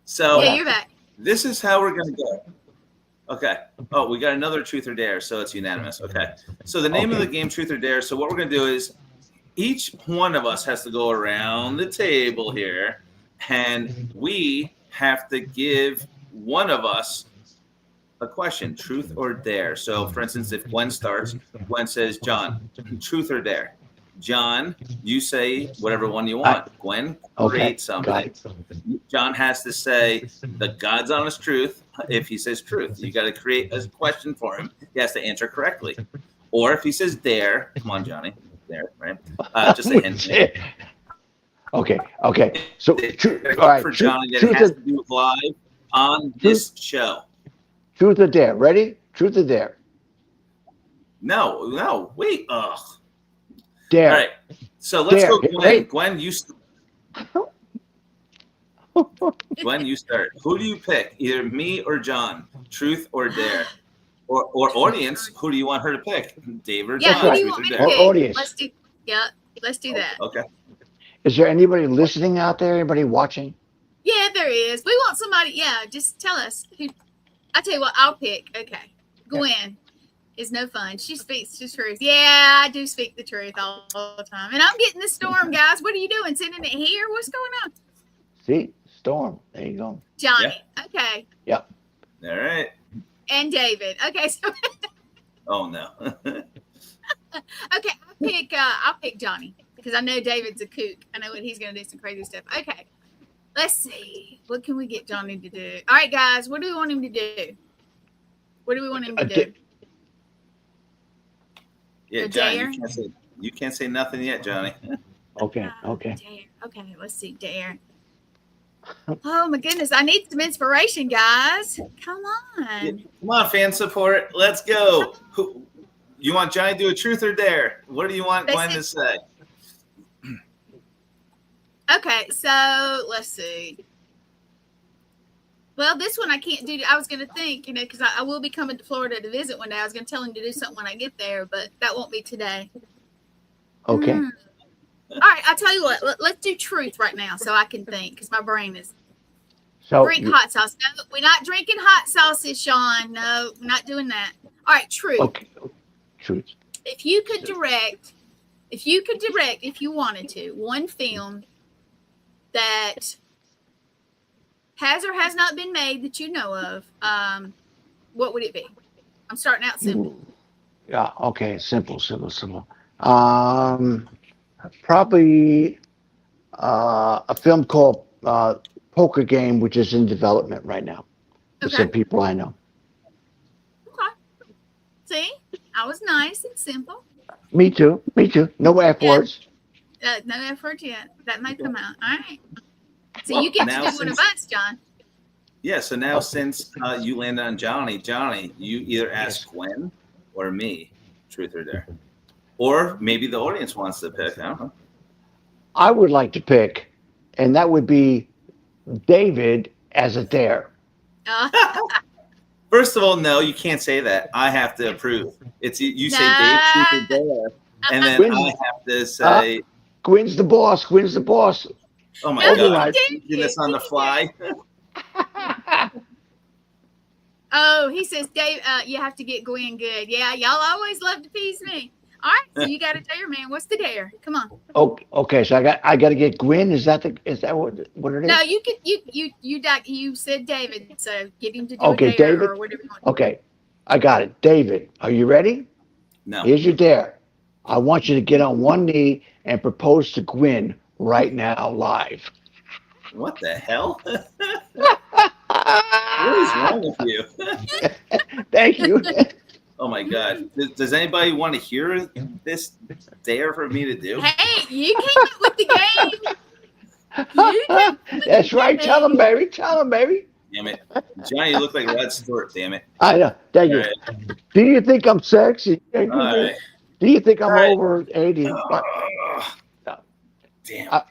So Yeah, you're back. this is how we're going to go. Okay. Oh, we got another truth or dare, so it's unanimous. Okay. So the name of the game, truth or dare. So what we're going to do is each one of us has to go around the table here, and we have to give one of us a question, truth or dare. So, for instance, if Gwen starts, Gwen says, John, truth or dare. John, you say whatever one you want. Gwen, create something. Got it. John has to say the God's honest truth. If he says truth, you got to create a question for him. He has to answer correctly. Or if he says dare, come on, Johnny, dare, right? Just a hint. Okay. So, all right. For Johnny, that Truth has or to do live on this show. truth or dare. Ready? Truth or dare. No, wait. Ugh. Dare. All right. So let's Dare. go, Gwen. Wait. Gwen, Gwen, you start. Who do you pick? Either me or John. Truth or dare. Or audience, who do you want her to pick? Dave or Yeah, John? who do you Truth want me or to Or dare? pick? audience. Let's do that. Okay. Is there anybody listening out there? Anybody watching? Yeah, there is. We want somebody. Yeah, just tell us. I tell you what, I'll pick. Okay, Gwen is no fun. She speaks the truth. Yeah, I do speak the truth all the time, and I'm getting the storm, guys. What are you doing? Sending it here? What's going on? See? Storm. There you go. Johnny. Okay, All right. and David. Okay, so Oh no. okay, I'll pick Johnny. because I know David's a kook. I know what he's going to do some crazy stuff. Okay. Let's see. What can we get Johnny to do? All right, guys. What do we want him to do? What do we want him to do? Yeah, Johnny, you can't say nothing yet, Johnny. Okay. Dare. Okay, let's see. Dare. Oh my goodness, I need some inspiration, guys. Come on. Yeah, come on, fan support. Let's go. You want Johnny to do a truth or dare? What do you want Gwen to say? Okay, so let's see. Well, this one I can't do. I was going to think, because I will be coming to Florida to visit one day. I was going to tell him to do something when I get there, but that won't be today. Okay. All right, I'll tell you what. Let's do truth right now so I can think, because my brain is. So Drink hot sauce. No, we're not drinking hot sauces, Sean. No, we're not doing that. All right, truth. Okay. Truth. If you could direct, if you wanted to, one film that has or has not been made that you know of, what would it be? I'm starting out simple. Yeah. Okay. Simple. Probably a film called Poker Game, which is in development right now. With some people I know. Okay. See, I was nice and simple. Me too. No F words. No effort yet. That might come out. All right. So you get to do one of us, John. Yeah. So now, since you landed on Johnny, you either ask Gwen or me, truth or dare. Or maybe the audience wants to pick. I don't know. I would like to pick, and that would be David as a dare. First of all, no, you can't say that. I have to approve. It's you say Dave, truth or dare, and then I have to say Gwen's the boss. Oh my God! Do this on the fly. Oh, he says, Dave, you have to get Gwen good. Yeah, y'all always love to tease me. All right, so you got a dare, man. What's the dare? Come on. Okay. So I got to get Gwen. Is that what it is? No, you said David, so get him to do a dare David. Or whatever you want. Okay, I got it. David, are you ready? No. Here's your dare. I want you to get on one knee and propose to Gwen right now, live. What the hell? What is wrong with you? Thank you. Oh my God! Does anybody want to hear this dare for me to do? Hey, you came up with the game. That's right. Tell him, baby. Damn it, Johnny, you look like Rod Stewart. Damn it. I know. Thank you. Right. Do you think I'm sexy? All right. Do you think I'm over 80? Damn. All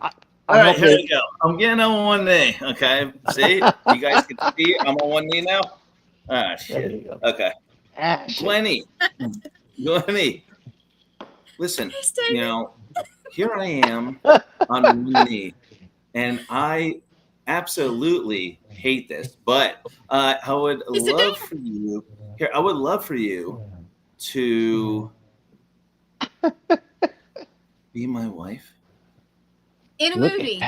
right, here we go. I'm getting on one knee. Okay. See, you guys can see I'm on one knee now. Ah, shit. Okay. Gwenny, listen, here I am on one knee, and I absolutely hate this, but I would love for you to be my wife. In a movie.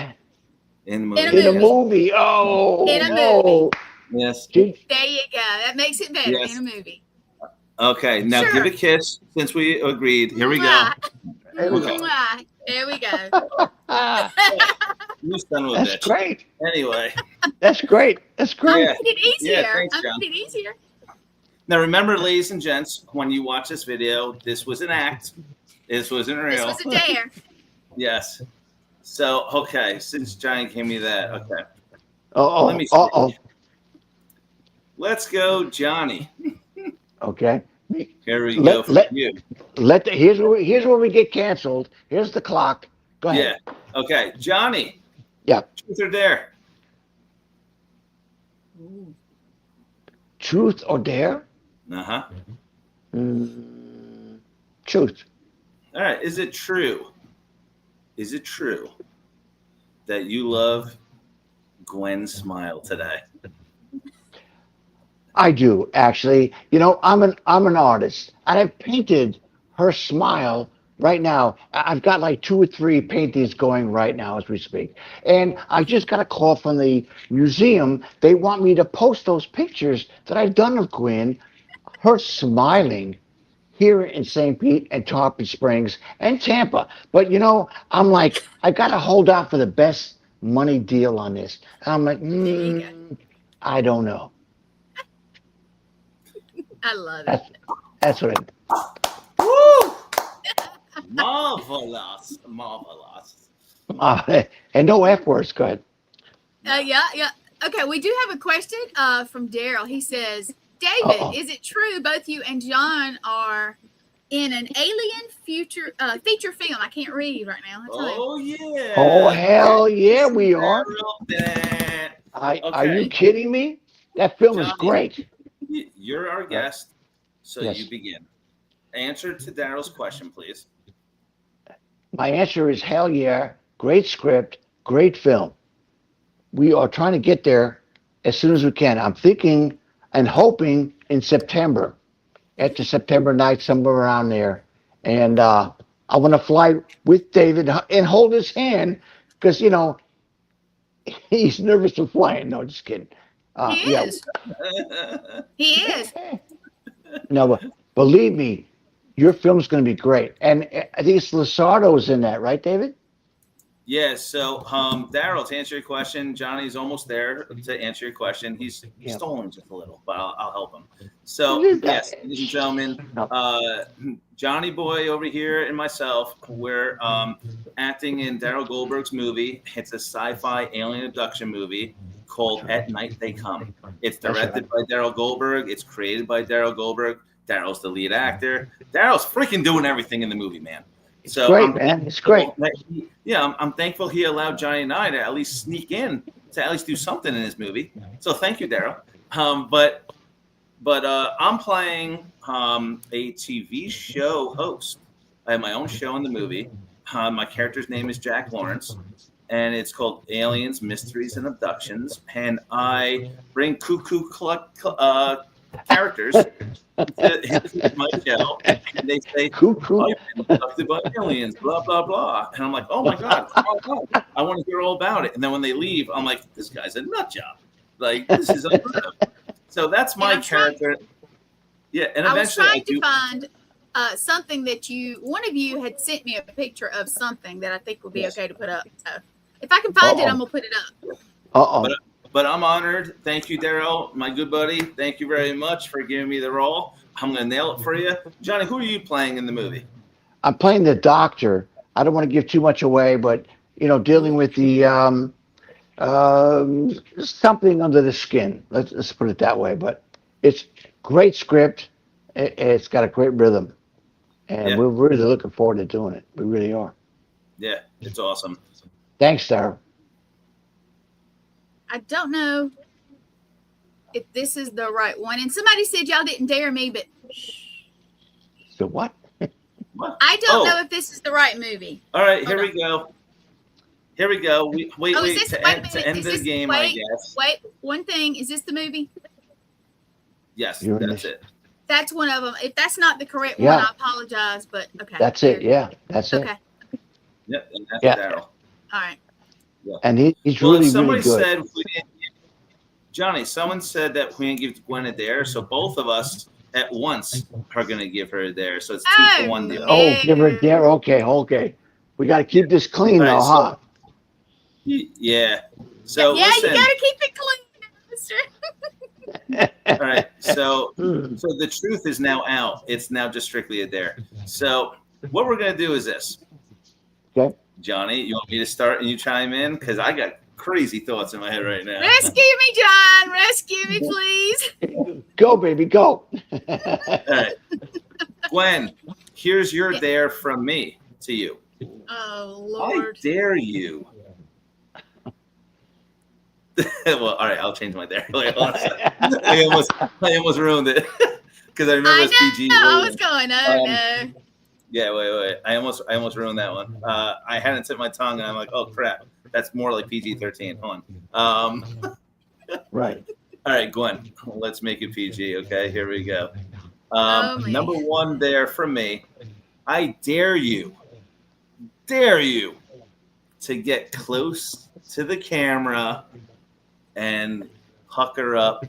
In a movie. In a movie. Oh. In a movie. Yes. There you go. That makes it better. Yes. In a movie. Okay, now give a kiss since we agreed. Here we go. Okay. There we go. You son of a That's bitch. Great. Anyway. That's great. I made it easier. Yeah, thanks, John. I made it easier. Now remember, ladies and gents, when you watch this video, this was an act. This wasn't real. This was a dare. Yes. So, okay, since Johnny gave me that, okay. Let me see. Let's go, Johnny. Okay. Here we go for you. Here's where we get canceled. Here's the clock. Go ahead. Yeah. Okay, Johnny. Yeah. Truth or dare? Truth or dare? Uh-huh. Truth. All right. Is it true that you love Gwen's smile today? I do, actually. I'm an artist, and I've painted her smile right now. I've got like 2 or 3 paintings going right now as we speak. And I just got a call from the museum. They want me to post those pictures that I've done of Gwen, her smiling here in St. Pete and Tarpon Springs and Tampa. But I'm like, I gotta hold out for the best money deal on this. And I'm like, There you go. I don't know. I love it. That's what Woo! Marvelous. and no F words. Go ahead. Yeah. Okay, we do have a question from Daryl. He says, David, Uh-oh. is it true both you and John are in an alien feature film? I can't read right now. Oh, yeah. Oh, hell yeah, we are. Okay. Are you kidding me? That film is Johnny, great. You're our guest, so Yes. you begin. Answer to Daryl's question, please. My answer is hell yeah. Great script, great film. We are trying to get there as soon as we can. I'm thinking and hoping in September, after September night, somewhere around there. And I want to fly with David and hold his hand because, he's nervous of flying. No, just kidding. He Yeah. is. He is. No, but believe me, your film's going to be great. And I think it's Lizardo's in that, right, David? Yeah, so Daryl, to answer your question, Johnny's almost there to answer your question. He's stolen just a little, but I'll help him. So, yes, ladies and gentlemen, Johnny Boy over here and myself, we're acting in Daryl Goldberg's movie. It's a sci-fi alien abduction movie called At Night They Come. It's directed by Daryl Goldberg. It's created by Daryl Goldberg. Daryl's the lead actor. Daryl's freaking doing everything in the movie, man. So great, man. It's great. Yeah, I'm thankful he allowed Johnny and I to at least sneak in to at least do something in his movie. So thank you, Daryl. But I'm playing a TV show host. I have my own show in the movie. My character's name is Jack Lawrence, and it's called Aliens, Mysteries, and Abductions. And I bring cuckoo characters to my show, and they say, Cuckoo. I've been abducted by aliens, blah, blah, blah. And I'm like, oh my God, I want to hear all about it. And then when they leave, I'm like, this guy's a nut job. Like, this is unheard of. So that's my character. And I was eventually trying to find something that one of you had sent me a picture of something that I think would be okay to put up. So if I can find it, I'm going to put it up. But I'm honored. Thank you, Daryl, my good buddy. Thank you very much for giving me the role. I'm going to nail it for you. Johnny, who are you playing in the movie? I'm playing the doctor. I don't want to give too much away, but, dealing with the something under the skin. Let's put it that way. But it's great script. It's got a great rhythm. And we're really looking forward to doing it. We really are. Yeah, it's awesome. Thanks, Sarah. I don't know if this is the right one. And somebody said y'all didn't dare me, but So what? I don't know if this is the right movie. All right, here we go. Here we go. Wait, to end the game, I guess. Wait, one thing. Is this the movie? Yes, that's it. That's one of them. If that's not the correct one, I apologize, but okay. That's it. Yeah, that's it. Okay. Yep, and that's Daryl. All right. Yeah. And he's really, somebody really good. Said Johnny, someone said that we didn't give Gwen a dare, so both of us at once are going to give her a dare. So it's 2-for-1 deal. Oh, give her a dare. Okay. We got to keep this clean now, huh? Yeah. So listen, you got to keep it clean, mister. All right. So the truth is now out. It's now just strictly a dare. So what we're going to do is this. Okay. Johnny, you want me to start and you chime in? Because I got crazy thoughts in my head right now. Rescue me, John. Rescue me, please. Go, baby, go. All right. Gwen, here's your dare from me to you. Oh, Lord. I dare you. Well, all right, I'll change my dare. Wait, I almost ruined it because I remember it's PG. I was going, no. Yeah, wait. I almost ruined that one. I hadn't set my tongue, and I'm like, oh crap, that's more like PG-13. Hold on. Right. All right, Gwen, let's make it PG. Okay, here we go. Number one there from me. I dare you to get close to the camera and pucker up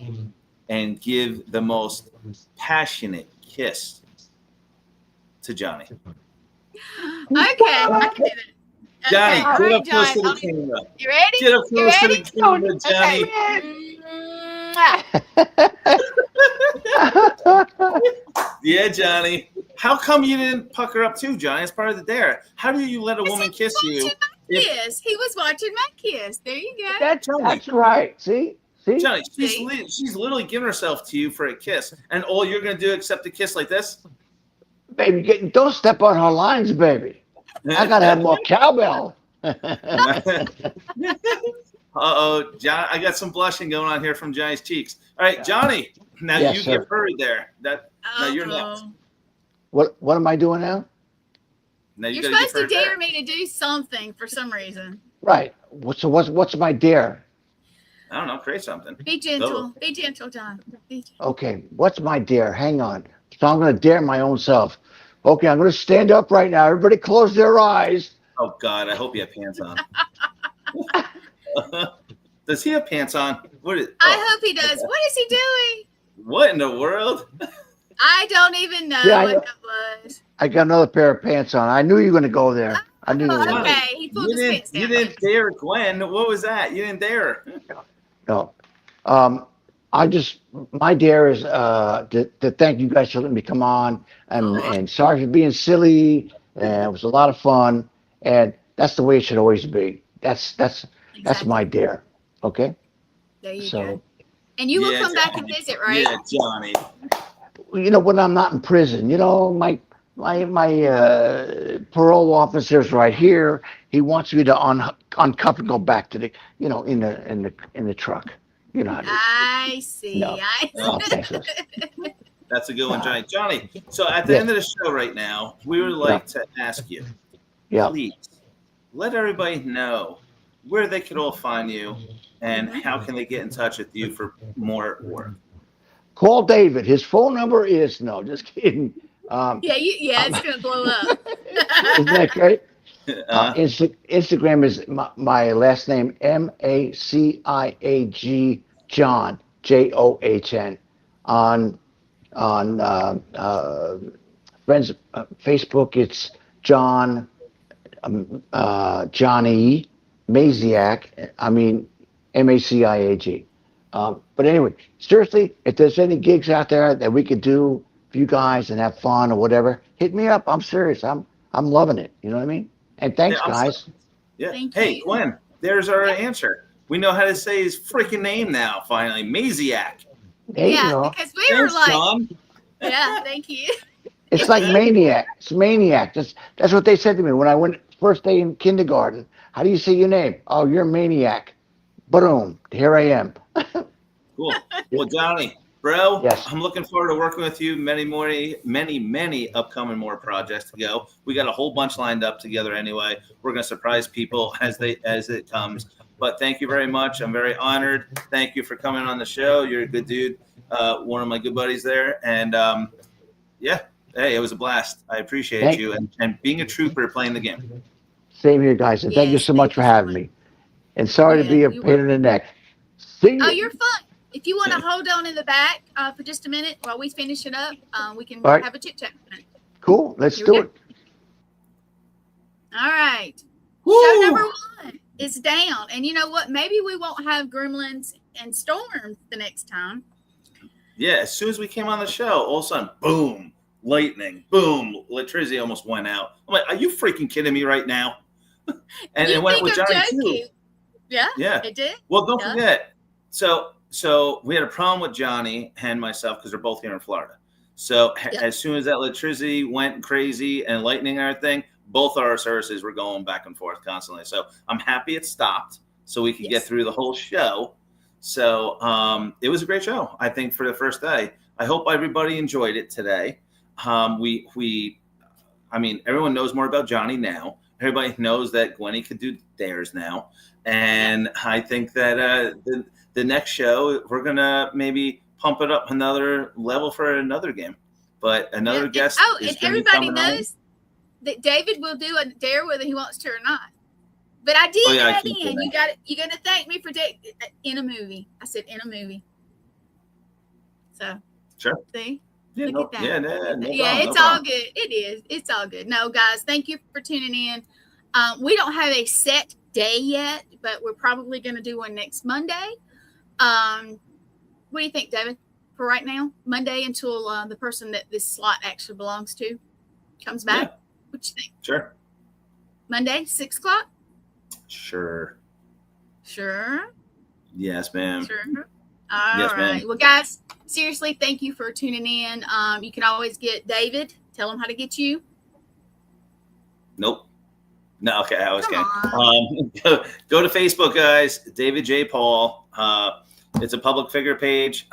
and give the most passionate kiss to Johnny. Okay, I can do that. Johnny, Okay, all get right, up close to John. the camera. You ready? Get up You close to ready? the camera, Johnny. Yeah, Johney. How come you didn't pucker up too, Johnny? It's part of the dare. How do you let a woman kiss you? Yes, he was watching my kiss. There you go. That's right. See? Johnny, See? she's literally giving herself to you for a kiss, and all you're gonna do except a kiss like this? Baby, don't step on her lines, baby. I gotta have more cowbell. Uh-oh, John, I got some blushing going on here from Johnny's cheeks. All right, Johnny, now Yes, you sir. get hurried there. Now you're next. What am I doing now? Now You're gotta supposed to give her dare me to do something for some reason. Right. What's my dare? I don't know, create something. Be gentle. Be gentle, John. Be gentle. Okay, what's my dare? Hang on. So I'm gonna dare my own self. Okay, I'm gonna stand up right now. Everybody close their eyes. Oh God, I hope you have pants on. Does he have pants on? I hope he does. What is he doing? What in the world? I don't even know Yeah, what that was. I got another pair of pants on. I knew you were gonna go there. I knew you were gonna. Okay, he pulled his pants down. You didn't dare Gwen. What was that? You didn't dare. No. My dare is to thank you guys for letting me come on, and sorry for being silly. And it was a lot of fun, and that's the way it should always be. That's my dare. Okay. There you So, go. And you will Yeah, come back and Johnny. visit, right? Yeah, Johnny. when I'm not in prison, my parole officer's right here. He wants me to uncuff and go back to the, in the truck. You know how it is. I see. No. Oh, thanks. That's a good one, Johnny. Johnny, so at the end of the show right now, we would like to ask you, please, let everybody know where they could all find you and how can they get in touch with you for more work. Call David. His phone number is just kidding. It's gonna blow up. Isn't that great? Instagram is my last name, Maciag, John, John. On friends Facebook, it's John Johnny Maciag. I mean Maciag. But anyway, seriously, if there's any gigs out there that we could do for you guys and have fun or whatever, hit me up. I'm serious. I'm loving it. You know what I mean? And thanks, guys. Yeah. Thank Hey, you. Gwen, there's our answer. We know how to say his freaking name now, finally. Maciag. There you go. Because we were like, Sean. yeah, thank you. It's like maniac. It's maniac. That's what they said to me when I went first day in kindergarten. How do you say your name? Oh, you're maniac. Boom. Here I am. Cool. Well, Johnny, bro, Yes. I'm looking forward to working with you. Many upcoming more projects to go. We got a whole bunch lined up together anyway. We're going to surprise people as it comes. But thank you very much. I'm very honored. Thank you for coming on the show. You're a good dude. One of my good buddies there. And hey, it was a blast. I appreciate you and being a trooper playing the game. Same here, guys. And thank you so much for having me. And sorry to be a pain in the neck. See you. Oh, you're fun. If you want to hold on in the back for just a minute while we finish it up, we can have a chit chat. Cool. Let's do it. All right. Woo! Show number 1 is down. And you know what? Maybe we won't have gremlins and storms the next time. Yeah, as soon as we came on the show, all of a sudden, boom, lightning, boom, electricity almost went out. I'm like, are you freaking kidding me right now? And it went with Johnny too. Yeah, yeah, it did. Well, don't forget. So we had a problem with Johnny and myself because they're both here in Florida. So as soon as that electricity went crazy and lightning and everything, both our services were going back and forth constantly. So I'm happy it stopped so we could get through the whole show. So it was a great show, I think, for the first day. I hope everybody enjoyed it today. I mean, everyone knows more about Johnny now. Everybody knows that Gwenny could do dares now. And I think that the next show, we're going to maybe pump it up another level for another game. But another guest. And everybody knows that David will do a dare whether he wants to or not. But I did add in. You're going to thank me for in a movie. I said in a movie. So. Sure. See? Yeah, Look no, at that. yeah, no Yeah, problem, it's no all problem. good. It is. It's all good. No, guys, thank you for tuning in. We don't have a set day yet, but we're probably going to do one next Monday. What do you think, David? For right now, Monday until the person that this slot actually belongs to comes back. Yeah. What you think? Sure. Monday, 6 o'clock? Sure. Sure. Yes, ma'am. Sure. All Yes, right. ma'am. Well, guys, seriously, thank you for tuning in. You can always get David. Tell him how to get you. Nope. No, okay, I was Come kidding. Go to Facebook, guys. David J. Paul. It's a public figure page.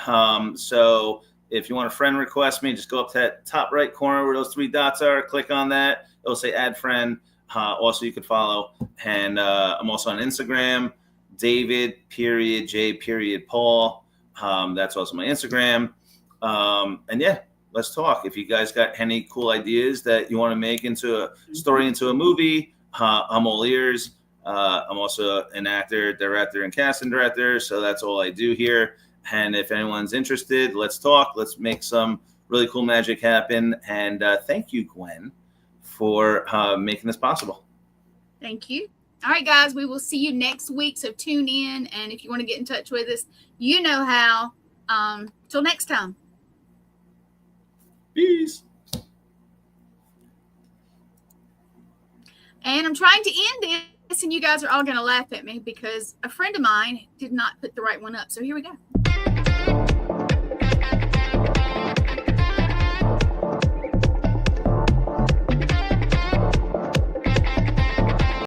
So if you want a friend request me, just go up to that top right corner where those 3 dots are. Click on that. It'll say add friend. Also, you could follow. And I'm also on Instagram, David.J.Paul. That's also my Instagram. And yeah, let's talk. If you guys got any cool ideas that you want to make into a story, into a movie, I'm all ears. I'm also an actor, director, and casting director, so that's all I do here. And if anyone's interested, let's talk. Let's make some really cool magic happen. And thank you, Gwen, for making this possible. Thank you. All right, guys, we will see you next week. So tune in. And if you want to get in touch with us, you know how. Till next time. Peace. And I'm trying to end this, and you guys are all going to laugh at me because a friend of mine did not put the right one up. So here we go.